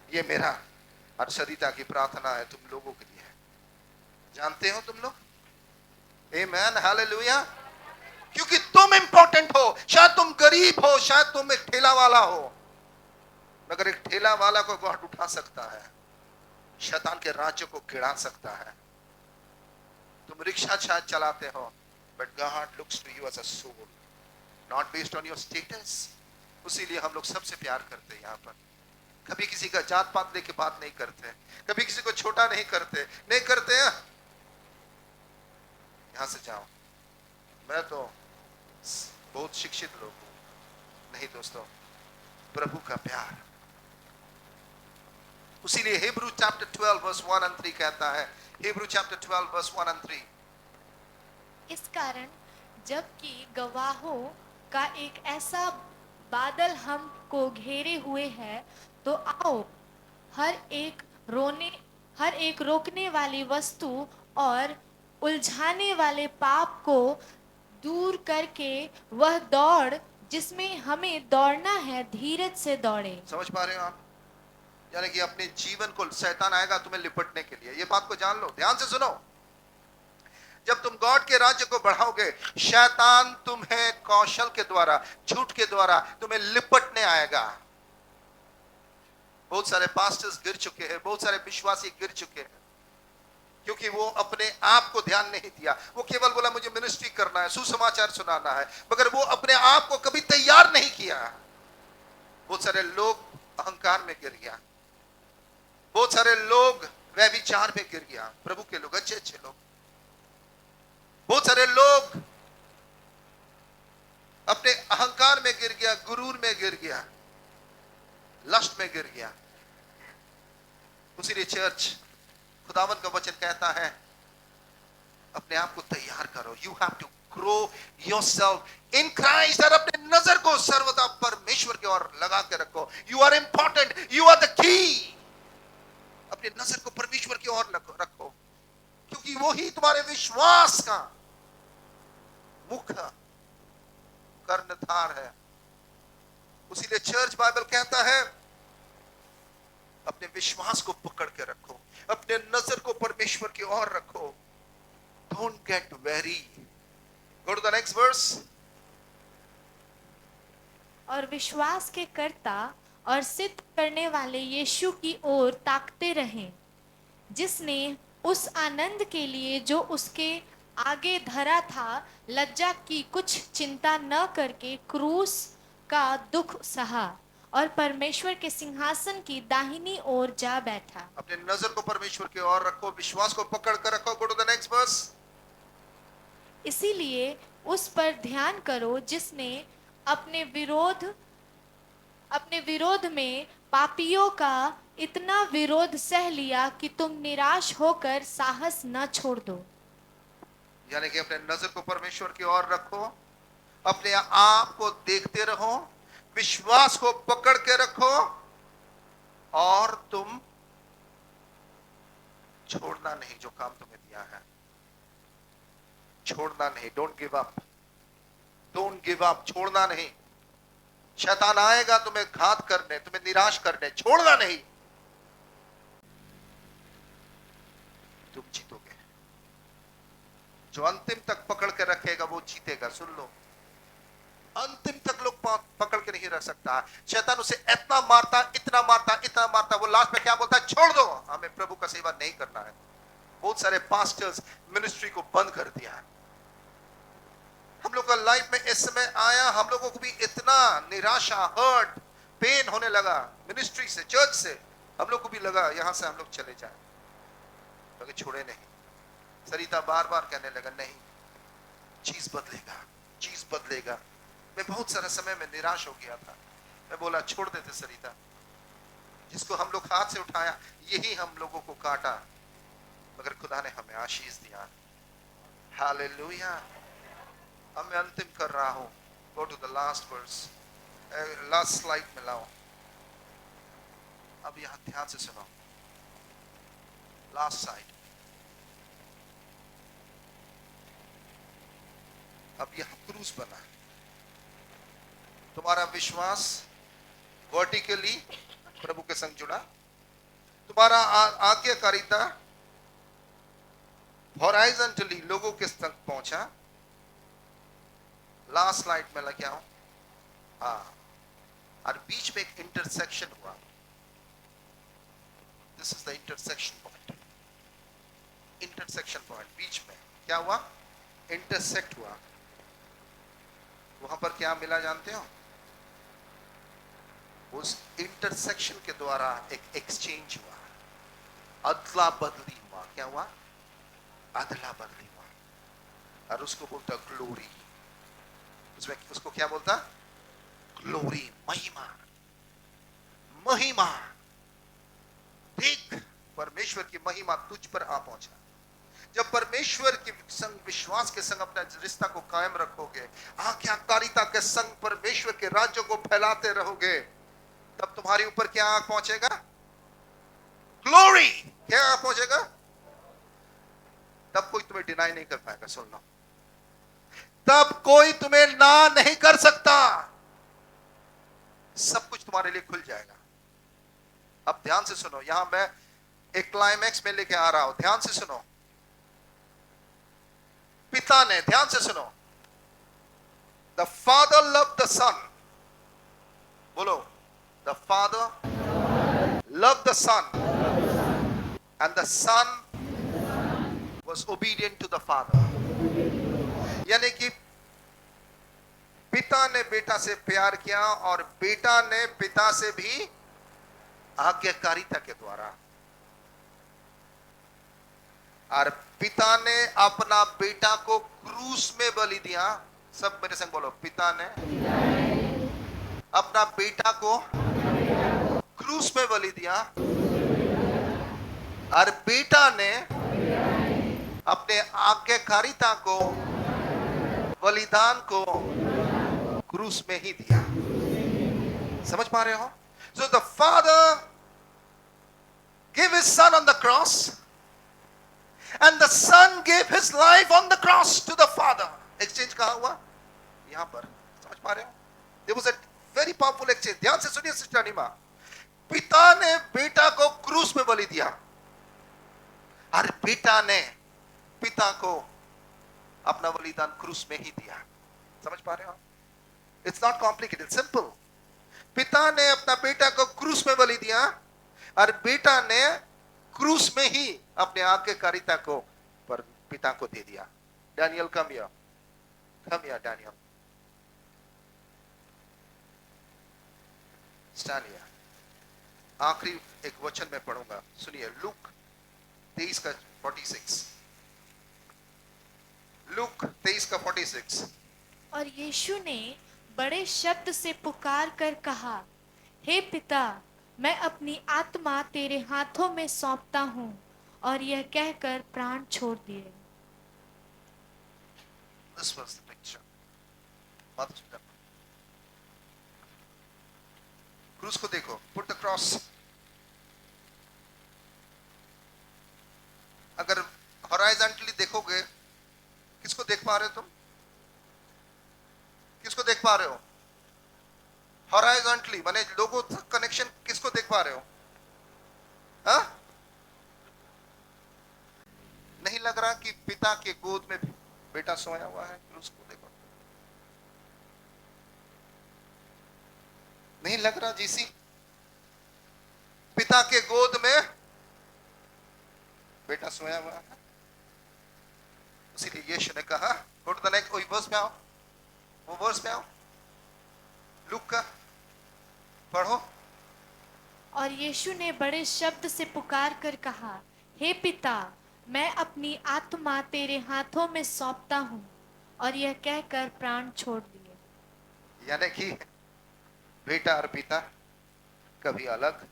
ये मेरा और सरिता की प्रार्थना है तुम लोगों के लिए। जानते हो तुम लोग? आमेन, हालेलुया। क्योंकि तुम इंपॉर्टेंट हो। शायद तुम गरीब हो, शायद तुम एक ठेला वाला हो, मगर एक ठेला वाला को गॉड उठा सकता है, शैतान के राज्य को गिरा सकता है। तुम रिक्शा शायद चलाते हो, but God looks to you as a soul, not based on your status. उसीलिए हम लोग सबसे प्यार करते हैं यहाँ पर। कभी किसी का जात पात लेके बात नहीं करते, कभी किसी को छोटा नहीं करते, नहीं करते हैं। यहां से जाओ। मैं तो बहुत शिक्षित लोग हूं। नहीं दोस्तों, प्रभु का प्यार। उसीलिए हिब्रू चैप्टर 12 वर्स 1 और 3 कहता है, हिब्रू चैप्टर 12 वर्स 1 और 3, इस कारण जबकि गवाहों का एक ऐसा बादल हमको घेरे हुए है, तो आओ हर एक रोने हर एक रोकने वाली वस्तु और उलझाने वाले पाप को दूर करके वह दौड़ जिसमें हमें दौड़ना है, धीरज से दौड़े। समझ पा रहे हो आप? यानी कि अपने जीवन को, शैतान आएगा तुम्हें लिपटने के लिए, ये बात को जान लो, ध्यान से सुनो। जब तुम गॉड के राज्य को बढ़ाओगे, शैतान तुम्हें कौशल के द्वारा, झूठ के द्वारा तुम्हें लिपटने आएगा। बहुत सारे पास्टर्स गिर चुके हैं, बहुत सारे विश्वासी गिर चुके हैं, क्योंकि वो अपने आप को ध्यान नहीं दिया। वो केवल बोला मुझे मिनिस्ट्री करना है, सुसमाचार सुनाना है, मगर वो अपने आप को कभी तैयार नहीं किया। बहुत सारे लोग अहंकार में गिर गया, बहुत सारे लोग व्यभिचार में गिर गया। प्रभु के लोग, अच्छे अच्छे लोग, बहुत सारे लोग अपने अहंकार में गिर गया, गुरूर में गिर गया, लस्ट में गिर गया। उसीलिए चर्च, खुदावन का वचन कहता है अपने आप को तैयार करो। You have to grow yourself in Christ. और अपने नजर को सर्वदा परमेश्वर की ओर लगा के रखो। You are important, you are the key. अपने नजर को परमेश्वर की ओर रखो, क्योंकि वो ही तुम्हारे विश्वास का मुख्य कर्णधार है। उसीलिए चर्च बाइबल कहता है अपने विश्वास को पकड़ के रखो, अपने नजर को परमेश्वर की ओर रखो। Don't get weary. Go to the next verse. और विश्वास के कर्ता और सिद्ध करने वाले यीशु की ओर ताकते रहें, जिसने उस आनंद के लिए जो उसके आगे धरा था, लज्जा की कुछ चिंता न करके क्रूस का दुख सहा और परमेश्वर के सिंहासन की दाहिनी ओर जा बैठा। अपने नजर को परमेश्वर की ओर रखो, विश्वास को पकड़ कर रखो। Go to the next verse. इसीलिए उस पर ध्यान करो जिसने अपने विरोध में पापियों का इतना विरोध सह लिया कि तुम निराश होकर साहस न छोड़ दो। यानी कि अपने नजर को परमेश्वर की ओर रखो, अपने आप को देखते रहो, विश्वास को पकड़ के रखो, और तुम छोड़ना नहीं जो काम तुम्हें दिया है। छोड़ना नहीं। Don't give up, don't give up. छोड़ना नहीं। शैतान आएगा तुम्हें घात करने, तुम्हें निराश करने, छोड़ना नहीं। तुम जीतोगे। जो अंतिम तक पकड़ के रखेगा वो जीतेगा। सुन लो, अंतिम तक लोग पकड़ के नहीं रख सकता। शैतान उसे इतना मारता, इतना मारता, इतना मारता, वो लास्ट में क्या बोलता है? छोड़ दो, हमें प्रभु का सेवा नहीं करना है। बहुत सारे पास्टर्स मिनिस्ट्री को बंद कर दिया है। हम लोग का लाइफ में इस समय आया, हम लोगों को भी इतना निराशा, हर्ट, पेन होने लगा मिनिस्ट्री से, चर्च से। हम लोग को भी लगा यहां से हम लोग चले जाए, मगर छोड़े नहीं। सरिता बार बार कहने लगा नहीं, चीज बदलेगा, चीज बदलेगा। मैं बहुत सारा समय में निराश हो गया था। मैं बोला छोड़ देते सरिता, जिसको हम लोग हाथ से उठाया यही हम लोगों को काटा, मगर खुदा ने हमें आशीष दिया। हालेलुया। अब मैं अंतिम कर रहा हूं। Go to the last verse, last slide में लाओ। अब यहां ध्यान से सुनो, लास्ट साइड। अब यहां क्रूस बना। तुम्हारा विश्वास वर्टिकली प्रभु के संग जुड़ा, तुम्हारा आज्ञाकारिता हॉराइजॉन्टली लोगों के संग पहुंचा। लास्ट स्लाइड में लग गया हूं। हाँ, और बीच में एक इंटरसेक्शन हुआ। This is the intersection point. Intersection point, बीच में क्या हुआ? इंटरसेक्ट हुआ। वहां पर क्या मिला जानते हो? उस इंटरसेक्शन के द्वारा एक एक्सचेंज हुआ, अदला बदली हुआ। क्या हुआ? अदला बदली हुआ। और उसको बोलता ग्लोरी। उसमें उसको क्या बोलता? ग्लोरी, महिमा, महिमा। देख, परमेश्वर की महिमा तुझ पर आ पहुंचा। जब परमेश्वर के संग, विश्वास के संग अपना रिश्ता को कायम रखोगे, आज्ञाकारिता के संग परमेश्वर के राज्य को फैलाते रहोगे, तब तुम्हारे ऊपर क्या आ पहुंचेगा? ग्लोरी। क्या आ पहुंचेगा? तब कोई तुम्हें डिनाई नहीं कर पाएगा। सुन लो, तब कोई तुम्हें ना नहीं कर सकता। सब कुछ तुम्हारे लिए खुल जाएगा। अब ध्यान से सुनो, यहां मैं एक क्लाइमैक्स में लेके आ रहा हूं, ध्यान से सुनो। पिता ने, ध्यान से सुनो, the father love the son. बोलो, the father love the son and the son was obedient to the father। यानी कि पिता ने बेटा से प्यार किया और बेटा ने पिता से भी आज्ञाकारिता के द्वारा। और पिता ने अपना बेटा को क्रूस में बलि दिया। सब मेरे संग बोलो, पिता ने अपना बेटा को क्रूस में बलि दिया और बेटा ने अपने आज्ञाकारिता को, बलिदान को क्रूस में ही दिया। समझ पा रहे हो? So the father gave his son on the cross and the son gave his life on the cross to the father। exchange कहां हुआ? यहां पर। समझ पा रहे हो? There was a very powerful exchange। ध्यान से सुनिए सिस्टर नीमा, पिता ने बेटा को क्रूस में बलि दिया और बेटा ने पिता को अपना बलिदान क्रूस में ही दिया। समझ पा रहे हो? It's not complicated, simple. पिता ने अपना बेटा को क्रूस में बलि दिया और बेटा ने क्रूस में ही अपने आज्ञाकारिता को पर पिता को दे दिया। Daniel come here Daniel, stand here. आखिरी एक वचन में पढ़ूंगा, सुनिए। लूक 23 का 46। लूक 23 का 46। और यीशु ने बड़े शब्द से पुकार कर कहा, हे पिता, मैं अपनी आत्मा तेरे हाथों में सौंपता हूँ। और यह कहकर प्राण छोड़ दिए। This was the picture। बात सुन, क्रूस को देखो, पुट द क्रॉस। अगर हॉराइजॉन्टली देखोगे, किसको देख पा रहे हो तुम? किसको देख पा रहे हो? हॉराइजॉन्टली माने लोगों तक कनेक्शन, किसको देख पा रहे हो? हाँ? नहीं लग रहा कि पिता के गोद में बेटा सोया हुआ है? क्रूस को देखो, नहीं लग रहा जीसी? पिता के गोद में बेटा सोया हुआ है। इसीलिए यीशु ने कहा, गो टू द नेक्स्ट, वही वर्स में आओ, वो वर्स में आओ, लूक का पढ़ो। और यीशु ने बड़े शब्द से पुकार कर कहा, हे पिता, मैं अपनी आत्मा तेरे हाथों में सौंपता हूँ। और यह कहकर प्राण छोड़ दिए। यानी कि बेटा और पिता कभी अलग।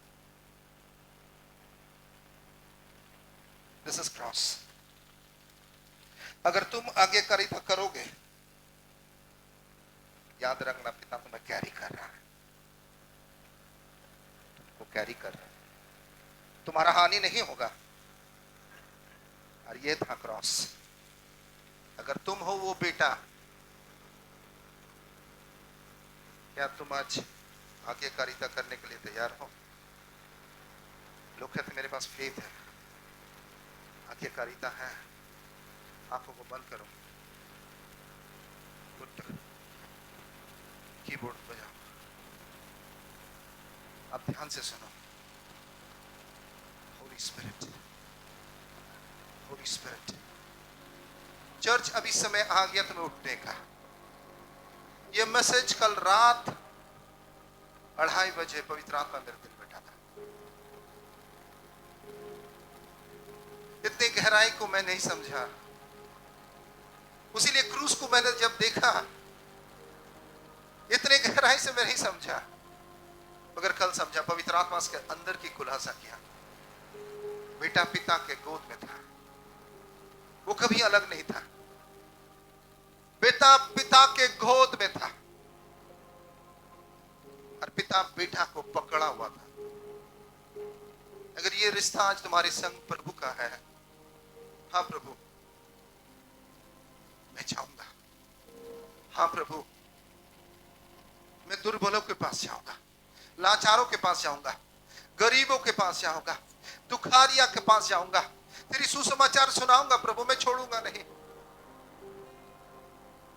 This is cross. अगर तुम आज्ञाकारिता करोगे, याद रखना पिता तुम्हें कैरी कर रहा है, वो कैरी कर रहा है, तुम्हारा हानि नहीं होगा। और ये था क्रॉस। अगर तुम हो वो बेटा, क्या तुम आज आज्ञाकारिता करने के लिए तैयार हो? लोग कहते मेरे पास फेथ है, आज्ञाकारिता है। आंखों को बंद करो, कीबोर्ड बजाओ, अब ध्यान से सुनो। Holi Spirit, Holy spirit. Church अभी समय आ गया तुम्हें उठने का। ये मैसेज कल रात 2:30 बजे पवित्र आत्मा मेरे दिल में डाला। इतनी गहराई को मैं नहीं समझा। उसीलिए क्रूस को मैंने जब देखा, इतने गहराई से मैं नहीं समझा, मगर कल समझा। पवित्र आत्मा के अंदर की खुलासा किया। बेटा पिता के गोद में था, वो कभी अलग नहीं था। बेटा पिता के गोद में था और पिता बेटा को पकड़ा हुआ था। अगर ये रिश्ता आज तुम्हारे संग प्रभु का है, हाँ प्रभु मैं चाहूंगा, हाँ प्रभु मैं दुर्बलों के पास जाऊंगा, लाचारों के पास जाऊंगा, गरीबों के पास जाऊंगा, दुखारिया के पास जाऊंगा, तेरी सुसमाचार सुनाऊंगा प्रभु, मैं छोड़ूंगा नहीं।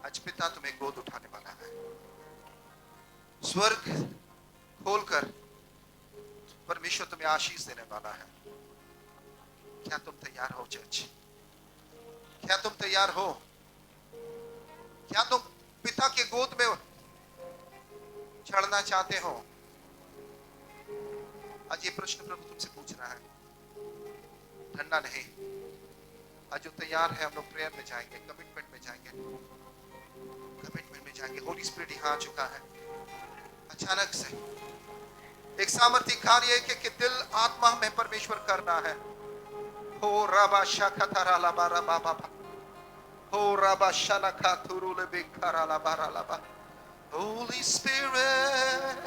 आज पिता तुम्हें गोद उठाने वाला है। स्वर्ग खोलकर परमेश्वर तुम्हें आशीष देने वाला है। क्या तुम तैयार हो चर्च? क्या तुम तैयार हो? क्या तुम पिता के गोद में चढ़ना चाहते हो? आज ये प्रश्न प्रभु तुमसे पूछ रहा है, ठंडा नहीं। आज जो तैयार है हम लोग प्रेयर में जाएंगे, कमिटमेंट में जाएंगे, कमिटमेंट में जाएंगे। होली स्पिरिट यहाँ आ चुका है। अचानक से एक सामर्थ्य कार्य है कि दिल आत्मा में परमेश्वर करना है। हो रबा शाखा लाबा रबा बाबा, हो रबा शानखा तुरुले बेखारा लाबा लाबा। Holy Spirit,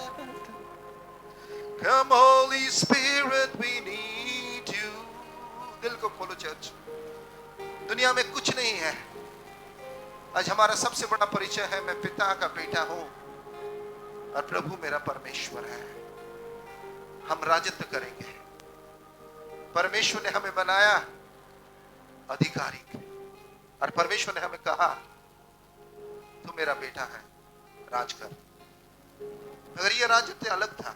come Holy Spirit, we need you। दिल को खोलो चर्च। दुनिया में कुछ नहीं है। आज हमारा सबसे बड़ा परिचय है, मैं पिता का बेटा हूं और प्रभु मेरा परमेश्वर है। हम राजत्व करेंगे। परमेश्वर ने हमें बनाया अधिकारी और परमेश्वर ने हमें कहा तू मेरा बेटा है, राज कर। अगर ये राजत्व अलग था,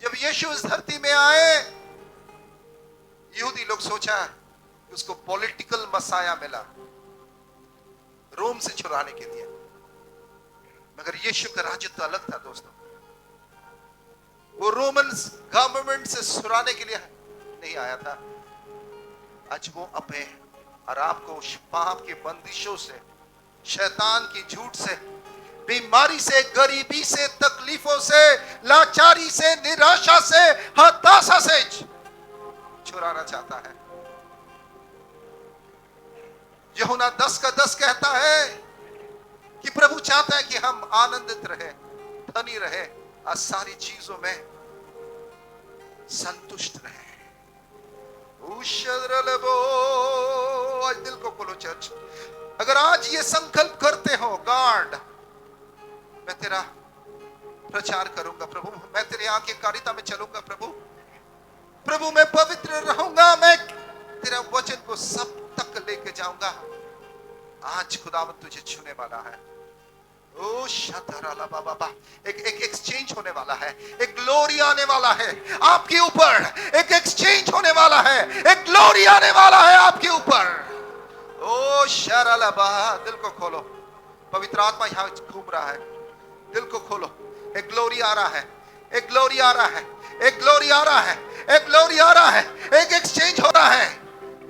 जब यीशु इस धरती में आए, यहूदी लोग सोचा कि उसको पॉलिटिकल मसाया मिला, रोम से छुड़ाने के लिए। मगर यीशु का राजत्व अलग था दोस्तों। वो रोमन गवर्नमेंट से छुड़ाने के लिए नहीं आया था। आज वो अपने और आपको पाप के बंदिशों से, शैतान की झूठ से, बीमारी से, गरीबी से, तकलीफों से, लाचारी से, निराशा से, हताशा से छुड़ाना चाहता है। यूहन्ना 10:10 कहता है कि प्रभु चाहता है कि हम आनंदित रहे, धनी रहे और सारी चीजों में संतुष्ट रहे। आज दिल को खोलो चर्च। अगर आज ये संकल्प करते हो, गॉड मैं तेरा प्रचार करूंगा प्रभु, मैं तेरे आगे कारिता में चलूंगा प्रभु, प्रभु मैं पवित्र रहूंगा, मैं तेरा वचन को सब तक लेके जाऊंगा। आज खुदावंद तुझे छूने वाला है। ओ शतराला बाबा, एक एक्सचेंज होने वाला है, एक ग्लोरी आने वाला है आपके ऊपर, एक एक्सचेंज होने वाला है, एक ग्लोरी आने वाला है आपके ऊपर। ओ शराला बा, दिल को खोलो। पवित्र आत्मा यहाँ घूम रहा है, दिल को खोलो। एक ग्लोरी आ रहा है, एक ग्लोरी आ रहा है, एक ग्लोरी आ रहा है, एक ग्लोरी आ रहा है, एक एक्सचेंज हो रहा है।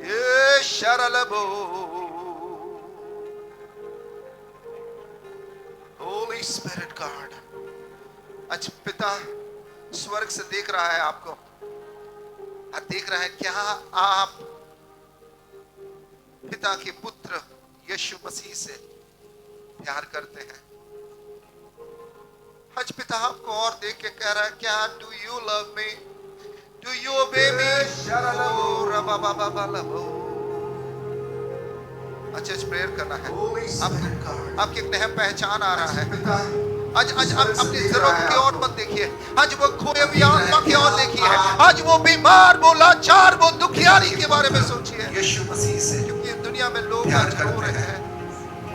ये शराला बो, Holy Spirit God, आज पिता स्वर्ग से देख रहा है आपको और देख रहा है क्या आप पिता के पुत्र यीशु मसीह से प्यार करते हैं। आज पिता आपको और देख के कह रहा है, क्या do you love me, do you obey me. अच्छा प्रेयर करना है, आपकी एक नया पहचान आ रहा है। आज आप अपनी जरूरत की ओर मत देखिए, आज वो खोए हुए आत्मा की ओर देखिए, आज वो बीमार, वो लाचार, वो दुखियारी के बारे में सोचिए। यीशु मसीह से, क्योंकि दुनिया में लोग आज रो रहे हैं।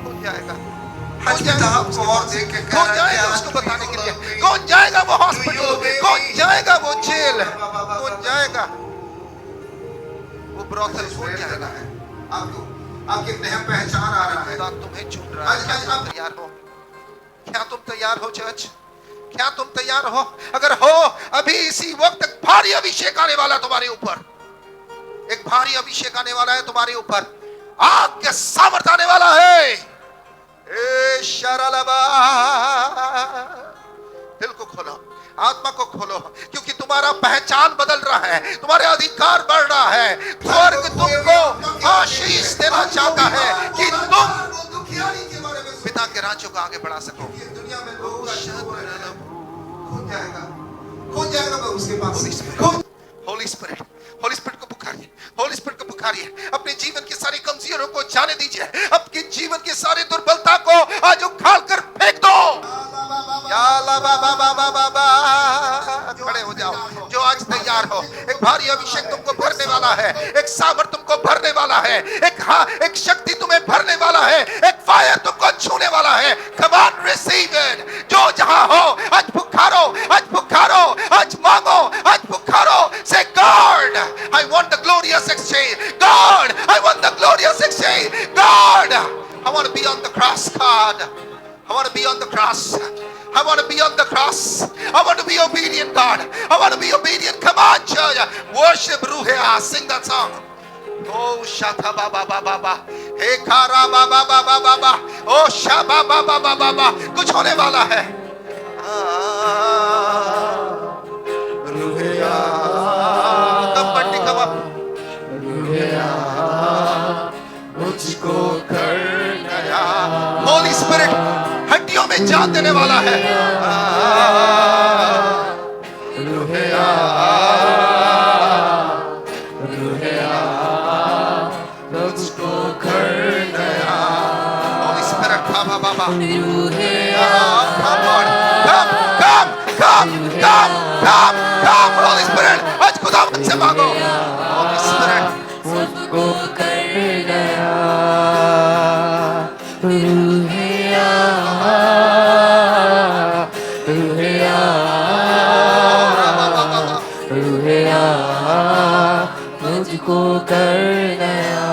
कौन जाएगा? कौन जाएगा उसको बताने के लिए? कौन जाएगा वो हॉस्पिटल? कौन जाएगा वो जेल? कौन जाएगा वो ब्रोथल? कौन जाएगा? आपकी नया पहचान आ रहा है, तुम्हें चुन रहा है। क्या तुम तैयार हो? क्या तुम तैयार हो चर्च? क्या तुम तैयार हो? अगर हो, अभी इसी वक्त भारी अभिषेक आने वाला तुम्हारे ऊपर, एक भारी अभिषेक आने वाला है तुम्हारे ऊपर। आग के सामर्थ आने वाला है। ए शरालबा, दिल को खोलो, आत्मा को खोलो, क्योंकि तुम्हारा पहचान बदल रहा है, तुम्हारे अधिकार बढ़ रहा है। स्वर्ग तुमको आशीष देना चाहता है कि तुम दुखियारी के बारे में पिता के राज्य को आगे बढ़ा सको। ये दुनिया में लोगों का खो जाएगा मैं उसके पास। होली स्पिरिट, होली स्पिरिट को पुकारिए, होली स्पिरिट को पुकारिए। अपने जीवन की सारी कमजोरियों को जाने दीजिए, आपके जीवन की सारी दुर्बलता को आज उखाड़ कर फेंक दो। या ला बा बा बा बा बा बा। खड़े हो जाओ जो आज तैयार हो। एक भारी अभिषेक तुमको भरने वाला है, एक सामर्थ तुमको भरने वाला है, एक शक्ति तुम्हें भरने वाला है, एक फायर तुमको छूने वाला है। Come on receive it. जो जहां हो आज पुकारो, आज पुकारो, आज मांगो, आज पुकारो। Say God I want the glorious exchange, God I want the glorious exchange, God I want to be on the cross, God I want to be on the cross. I want to be on the cross. I want to be obedient, God. I want to be obedient. Come on, church. Worship Ruhea. Sing that song. Oh, Shata ba ba ba ba ba. Hey, Kara ba ba ba ba ba ba. Oh, Shaba ba ba ba ba ba. कुछ होने वाला है. Ruhea. Come Bunty come up. Ruhea. मुझको कर नया. Holy Spirit. हड्डियों में जान देने वाला है। रुहया, रुहया, मुझको कर नया। Holy Spirit, come, Baba. रुहया, come on, come, Holy Spirit. आज खुदा मुझसे मांगो। Holy Spirit, मुझको कर नया। रुहया, रुहया, रुहया, मुझको कर नया।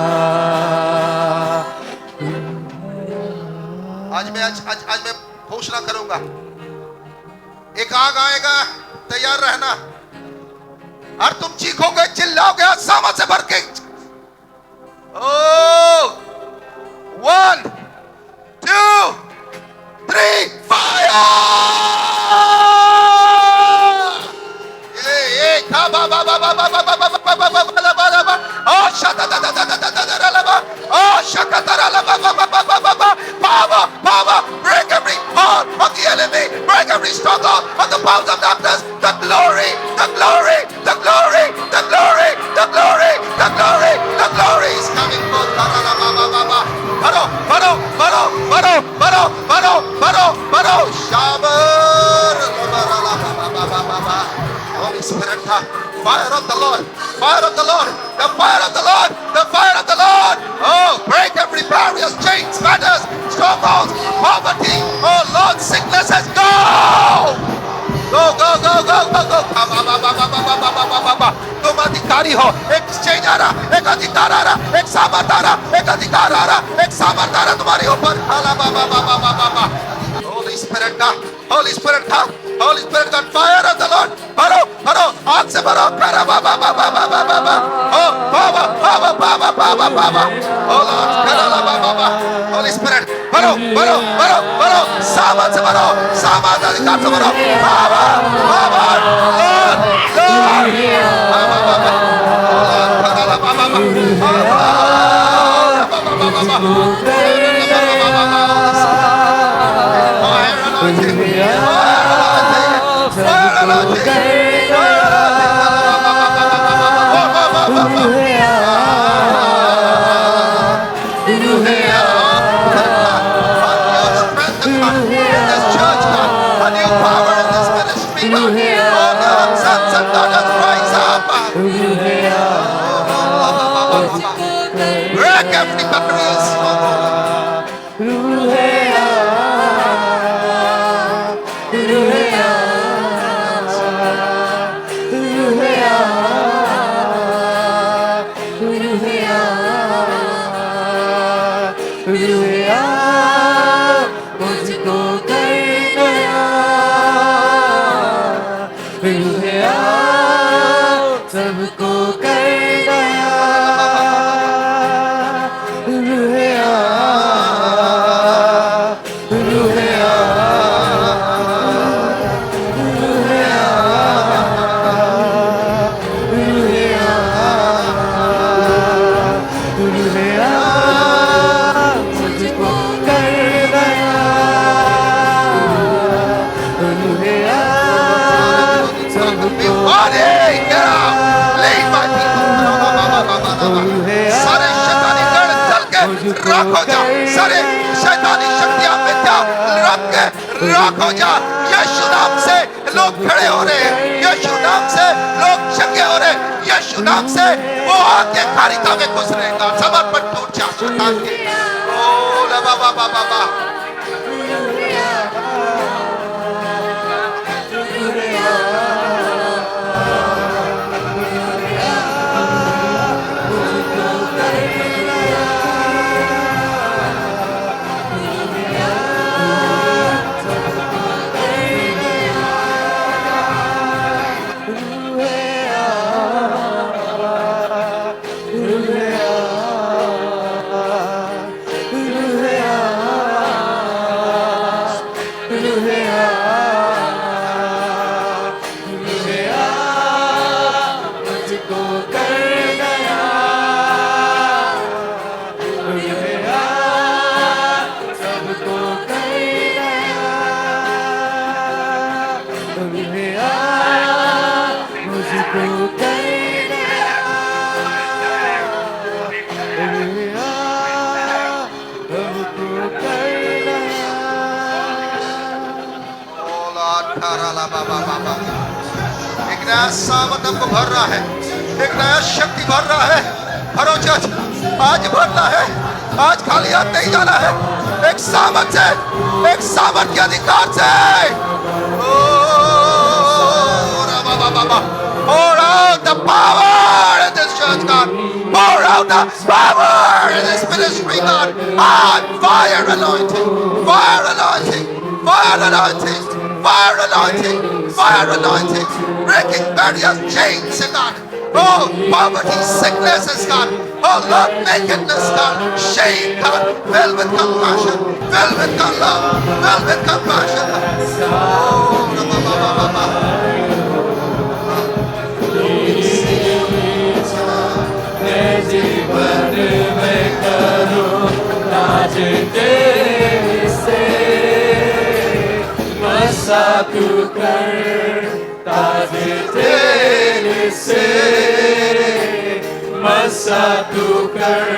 आज मैं घोषणा करूंगा, एक आग आएगा, तैयार रहना। और तुम चीखोगे, चिल्लाओगे सामा से भर के। ओ 1 2 3 फायर। ये खा बा बा बा बा बा बा बा बा बा बा बा बा। ओ शता दा दा दा दा दा दा ला बा। ओ शका दा ला बा बा बा बा बा बा। Power, power, break every heart of the enemy, break every struggle of the powers of darkness. The glory, the glory, the glory, the glory, the glory, the glory, the glory is coming forth. Baro, baro, baro, baro, baro, baro, baro, baro. Shabar, Holy Spirit, fire of the Lord, fire of the Lord, the fire of the Lord, the fire of the Lord. Oh, break every barriers, chains, fetters, strongholds, poverty. Oh Lord, sicknesses, go! Go, go, go, go, go, go. तुम अधिकारी हो। एक चेंज आ रहा, एक अधिकार आ रहा, एक सामर्थ आ रहा, एक अधिकार आ रहा, एक सामर्थ आ रहा तुम्हारे ऊपर। Holy Spirit का, Holy Spirit का, Holy Spirit का fire of the Lord. भरो, भरो, आग से भरो। करा बा बा बा बा बा बा बा बा। Oh, बाबा, बाबा, बाबा, बाबा, बाबा। Oh Lord, करा ला बा बा बा। Holy Spirit, भरो, भरो, भरो, भरो। सामर्थ से भरो, सामर्थ अधिकार से भरो। बाबा, बाबा, Lord, Lord, बाबा, बाबा, Lord, करा ला बा बा बा। बाबा, बाबा, break every barriers. सबको कर दया राख हो जा, सारे शैतानी शक्तियां मिथ्या राख हो जा। यीशु नाम से लोग खड़े हो रहे हैं, यीशु नाम से लोग चंगे हो रहे हैं, यीशु नाम से वो आज्ञाकारिता में घुस रहे हैं। समर्पण टूट जा शैतान के। ओ ला बा बा बा बा बा। एक नया सामर्थ हमको भर रहा है, एक नया शक्ति भर रहा है। भरो चर्च, आज भरना है, आज खाली हाथ नहीं जाना है। एक सामर्थ से, एक सामर्थ के अधिकार से। Pour out the power in this church, God. Pour out the power in this ministry, God. Fire anointing, fire anointing, fire anointing, fire anointing, fire anointing. Breaking barriers, chains, God. Oh, poverty, sicknesses, God. Oh, Lord, nakedness, God. Shame, God. Filled with compassion, filled with God love, filled with compassion. Oh, जीवन में करूं राज तेरे से, मसा तू कर ताज तेरे से, मसा तू कर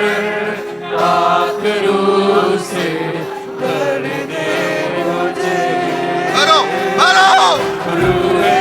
आखिरों से कर दे मुझे। भरो भरो रूहे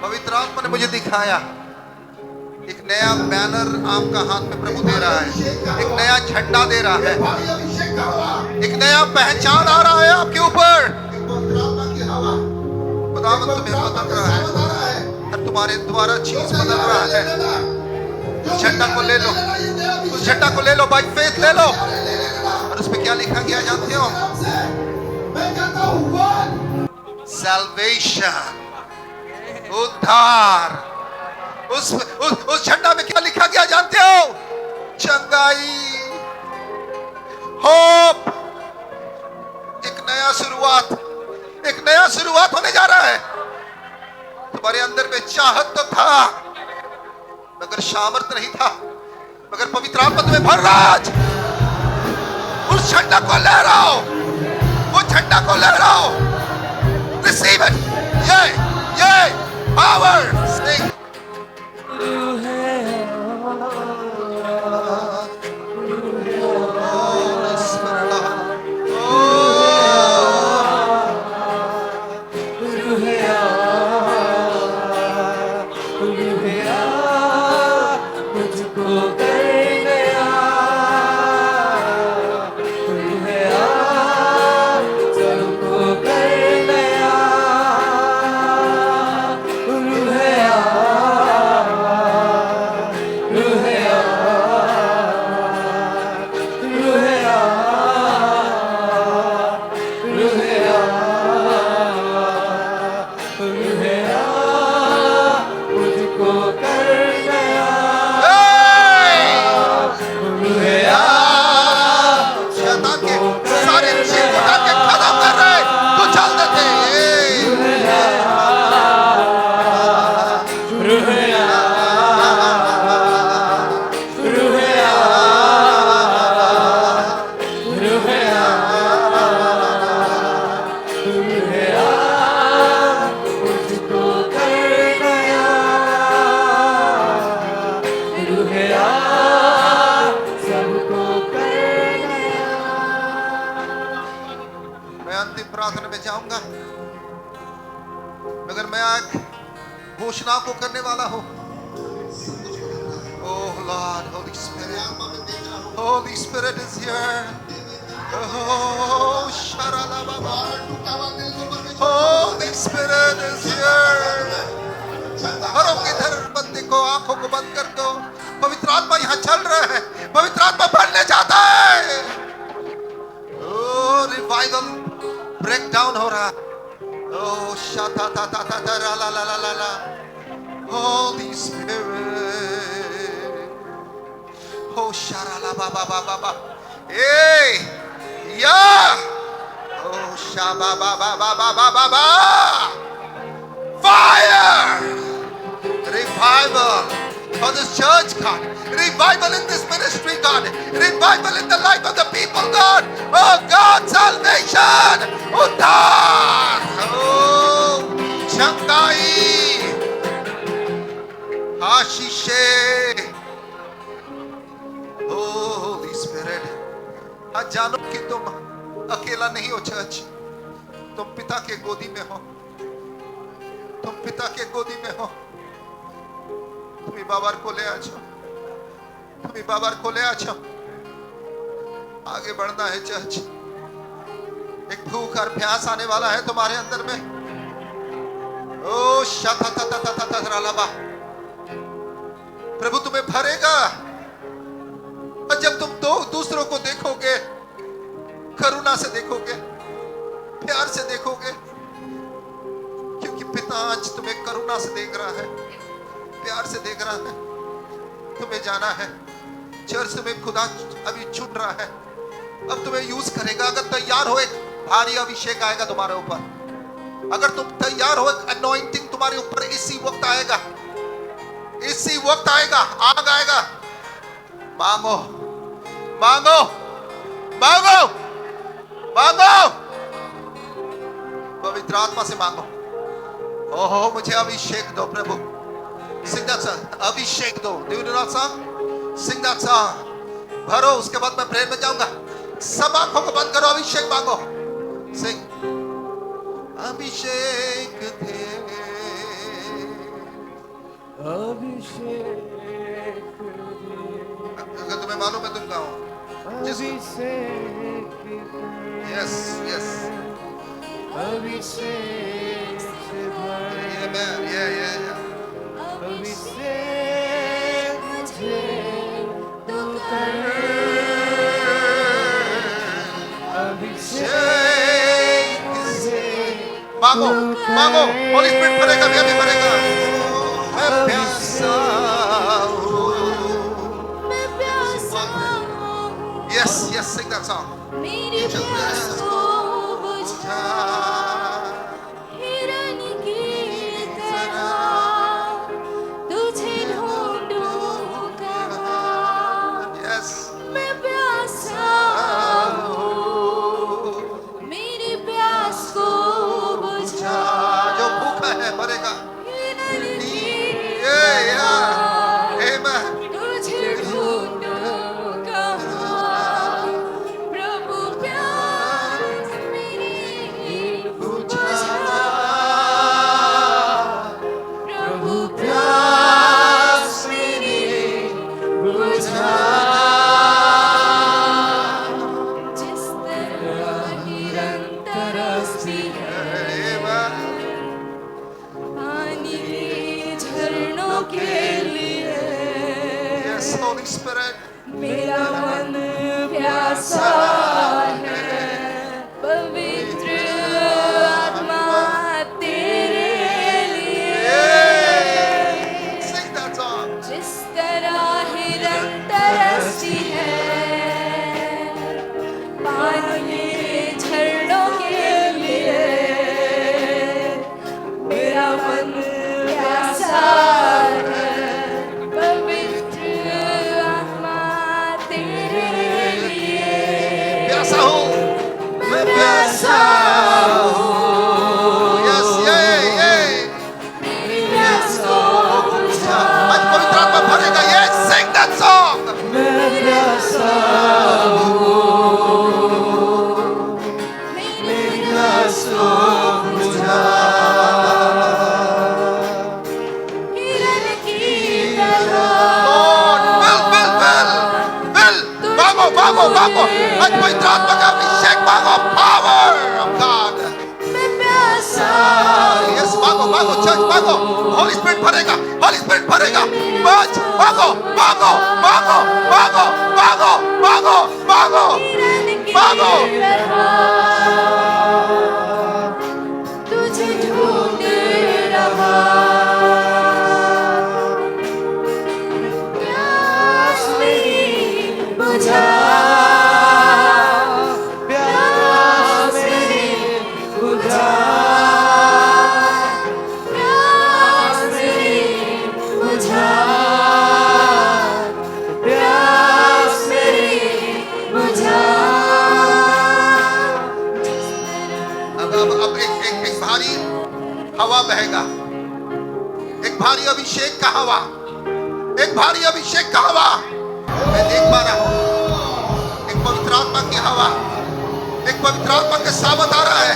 पवित्र आत्मा ने मुझे दिखाया एक नया बैनर आपका हाथ में प्रभु दे रहा है, एक नया झंडा दे रहा है, एक नया पहचान आ रहा है आपके ऊपर। खुदावंद तुम्हें बदल रहा है और तुम्हारे द्वारा चीज बदल रहा है। उस झंडा को ले लो, उस झंडा को ले लो, बाय फेथ ले लो। और उस पे क्या लिखा गया जानते हो? सैल्वेशन, उद्धार। उस झंडा में क्या लिखा गया जानते हो? चंगाई, होप। एक नया शुरुआत, एक नया शुरुआत होने जा रहा है। तुम्हारे अंदर में चाहत तो था मगर सामर्थ नहीं था, मगर पवित्र आत्मा तुम्हें भर रहा है। उस झंडा को लहराओ, वो झंडा को लहराओ। रिसीव इट, ये पावर। सिंग घोषणा को करने वाला हो। Oh Lord, Holy Spirit, Holy Spirit is here. Oh, Sharalababa. Holy Spirit is here. घरों के दरवाजे को, आंखों को बंद कर दो। पवित्र आत्मा यहाँ चल रहा है, पवित्र आत्मा बढ़ने जाता है। Oh, revival break down हो रहा है। Oh, shata ta ta ta ta la la la la la. Holy Spirit. Oh, shara la ba ba ba ba ba. Hey, yeah. Oh, shaba ba ba ba ba ba ba ba. Fire. Revival for this church, God. Revival in this ministry, God. Revival in the life of the people, God. Oh, God, salvation. Uddhar. Oh, Changai. Ashishe. Oh, Holy Spirit. आज जानो कि तुम अकेला नहीं हो चर्च, तुम पिता के गोदी में हो, तुम पिता के गोदी में हो। तुम्ही बाबार को ले आ जाओ, तुम्ही बाबार को ले आ जाओ। आगे बढ़ना है चर्च। एक भूख और प्यास आने वाला है तुम्हारे अंदर में। ओ शता ता ता ता ता ता लाबा। प्रभु तुम्हें भरेगा। और जब तुम दूसरों को देखोगे, करुणा से देखोगे, प्यार से देखोगे, क्योंकि पिता आज तुम्हें करुणा से देख रहा है, प्यार से देख रहा है। तुम्हें जाना है चर्च, तुम्हें खुदा अभी चुन रहा है, अब तुम्हें यूज करेगा। अगर तैयार हो, एक भारी अभिषेक आएगा तुम्हारे ऊपर। अगर तुम तैयार हो, एक अनॉइंटिंग तुम्हारे ऊपर इसी वक्त आएगा, इसी वक्त आएगा, आग आएगा। मांगो मांगो मांगो मांगो, पवित्र आत्मा से मांगो। ओहो, मुझे अभिषेक दो प्रभु। Sing that song. अभिषेक दो। Do you know that song? Sing that song. भरो, उसके बाद मैं प्रेयर में जाऊंगा। सब आंखों को बंद करो, अभिषेक मांगो। Sing. अभिषेक दे, अभिषेक अगर तुम्हें मालूम है तुम गाओ। अभिषेक Yes, yes. अभिषेक से भर, Amen. Yeah. अभिषेक मुझे तू कर, अभिषेक मुझे मांगो मांगो, होली स्पिरिट भरेगा, भी अभी भरेगा। मैं प्यासा हूँ। मैं प्यासा हूँ। Yes, sing that song. मेरी प्यास को बुझा, हिरन की तरह तुझे ढूंढूं कहाँ। Yes. मैं प्यासा हूँ। के लिए Yes, Holy Spirit. मेरा मन प्यासा है पवित्र आत्मा तेरे लिए Sing that song. जिस तरह हिरन तरसती है पानी के झरनों के लिए मेरा मन प्यासा है पवित्र आत्मा तेरे लिए प्यासा हूँ, मैं प्यासा हूँ yes, yeah. मेरी प्यास को बुझा आज पवित्र आत्मा भरेगा, yes, sing that song. मैं प्यासा हूँ मेरी प्यास को बुझा हिरन की तरह Lord, will. मांगो. आज पवित्र आत्मा का अभिषेक मांगो, power of God. मैं प्यासा Yes, मांगो, church मांगो. Holy Spirit भरेगा. बच, मांगो. हिरन की मांगो. तरह तुझे ढूंढ रहा प्यास मेरी बुझा प्यास मेरी बुझा प्यास मेरी बुझा प्यास मेरी बुझा अब एक भारी हवा बहेगा, एक भारी अभिषेक का हवा, मैं देख पा रहा हूं एक पवित्र आत्मा की हवा, एक पवित्र आत्मा के सावत आ रहा है।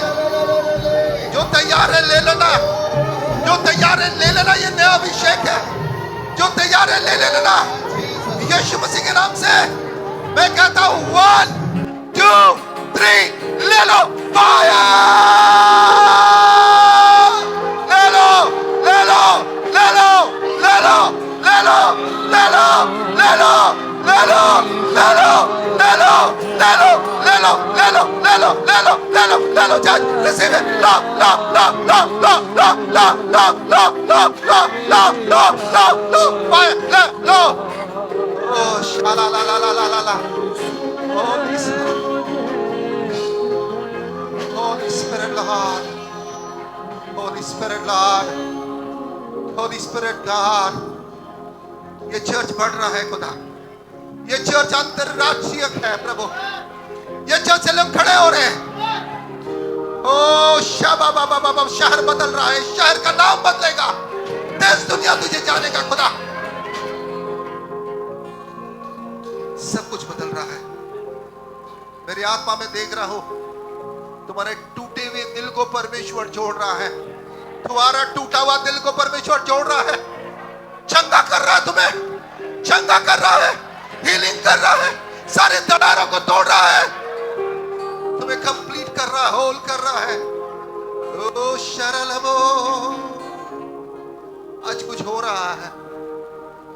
जो तैयार है ले लेना, ये नया अभिषेक है। जो तैयार है ले लेना, यीशु मसीह के नाम से मैं कहता हूं 1 2 3 ले लो फायर, ले लो judge receive it la fire la oh shala la Holy Spirit Lord, Holy Spirit God, ये चर्च बढ़ रहा है खुदा, ये चर्च अंतरराष्ट्रीय है प्रभु, ये चर्च से लोग खड़े हो रहे हैं। ओ शाबा बाबा शहर बदल रहा है, शहर का नाम बदलेगा, देश दुनिया तुझे जानेगा खुदा, सब कुछ बदल रहा है। मेरी आत्मा में देख रहा हूं तुम्हारे टूटे हुए दिल को परमेश्वर जोड़ रहा है, तुम्हारा टूटा हुआ दिल को परमेश्वर जोड़ रहा है, चंगा कर रहा है, तुम्हें चंगा कर रहा है, हीलिंग कर रहा है, सारे दरारों को तोड़ रहा है, तुम्हें कंप्लीट कर रहा है, होल कर रहा है। ओ शरलबो, आज कुछ हो रहा है,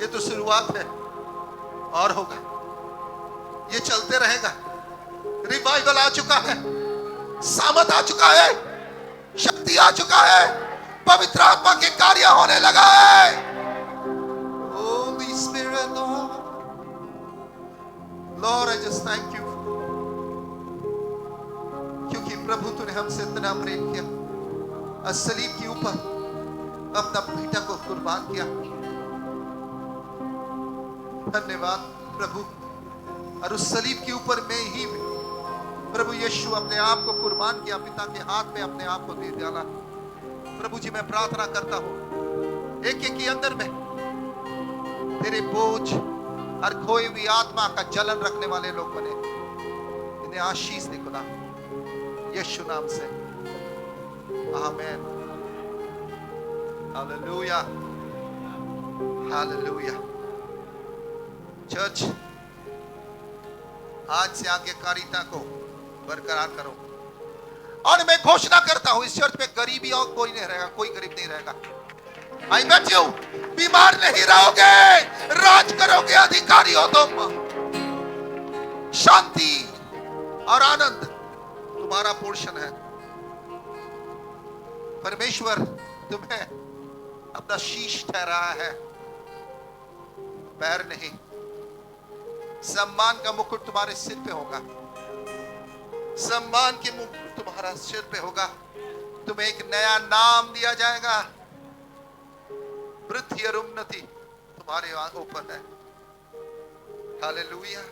ये तो शुरुआत है और होगा, ये चलते रहेगा। रिवाइवल आ चुका है, सामर्थ आ चुका है, शक्ति आ चुका है, पवित्र आत्मा के कार्य होने लगा है। Holy Spirit, Lord, I just thank you, क्योंकि प्रभु तूने हमसे इतना प्रेम किया, सलीब के ऊपर अपना बेटा को कुर्बान किया। धन्यवाद प्रभु। और उस सलीब के ऊपर में ही प्रभु यीशु अपने आप को कुर्बान किया, पिता के हाथ में अपने आप को दे डाला। प्रभु जी मैं प्रार्थना करता हूं एक एक के अंदर में तेरे बोझ और खोई हुई आत्मा का जलन रखने वाले लोग बने, इन्हें आशीष दे खुदा, यीशु नाम से, आमीन। Hallelujah, hallelujah. चर्च, आज से आज्ञाकारिता को बरकरार करो, और मैं घोषणा करता हूं इस चर्च में गरीबी और कोई नहीं रहेगा, कोई गरीब नहीं रहेगा। I bet you बीमार नहीं रहोगे, राज करोगे, अधिकारी हो तुम। शांति और आनंद तुम्हारा पोर्शन है। परमेश्वर तुम्हें अपना शीश ठहराया है, पैर नहीं। सम्मान का मुकुट तुम्हारे सिर पे होगा, सम्मान के मुकुट तुम्हारा सिर पे होगा। तुम्हें एक नया नाम दिया जाएगा, वृद्धि और उन्नति तुम्हारे ऊपर है। हालेलुया।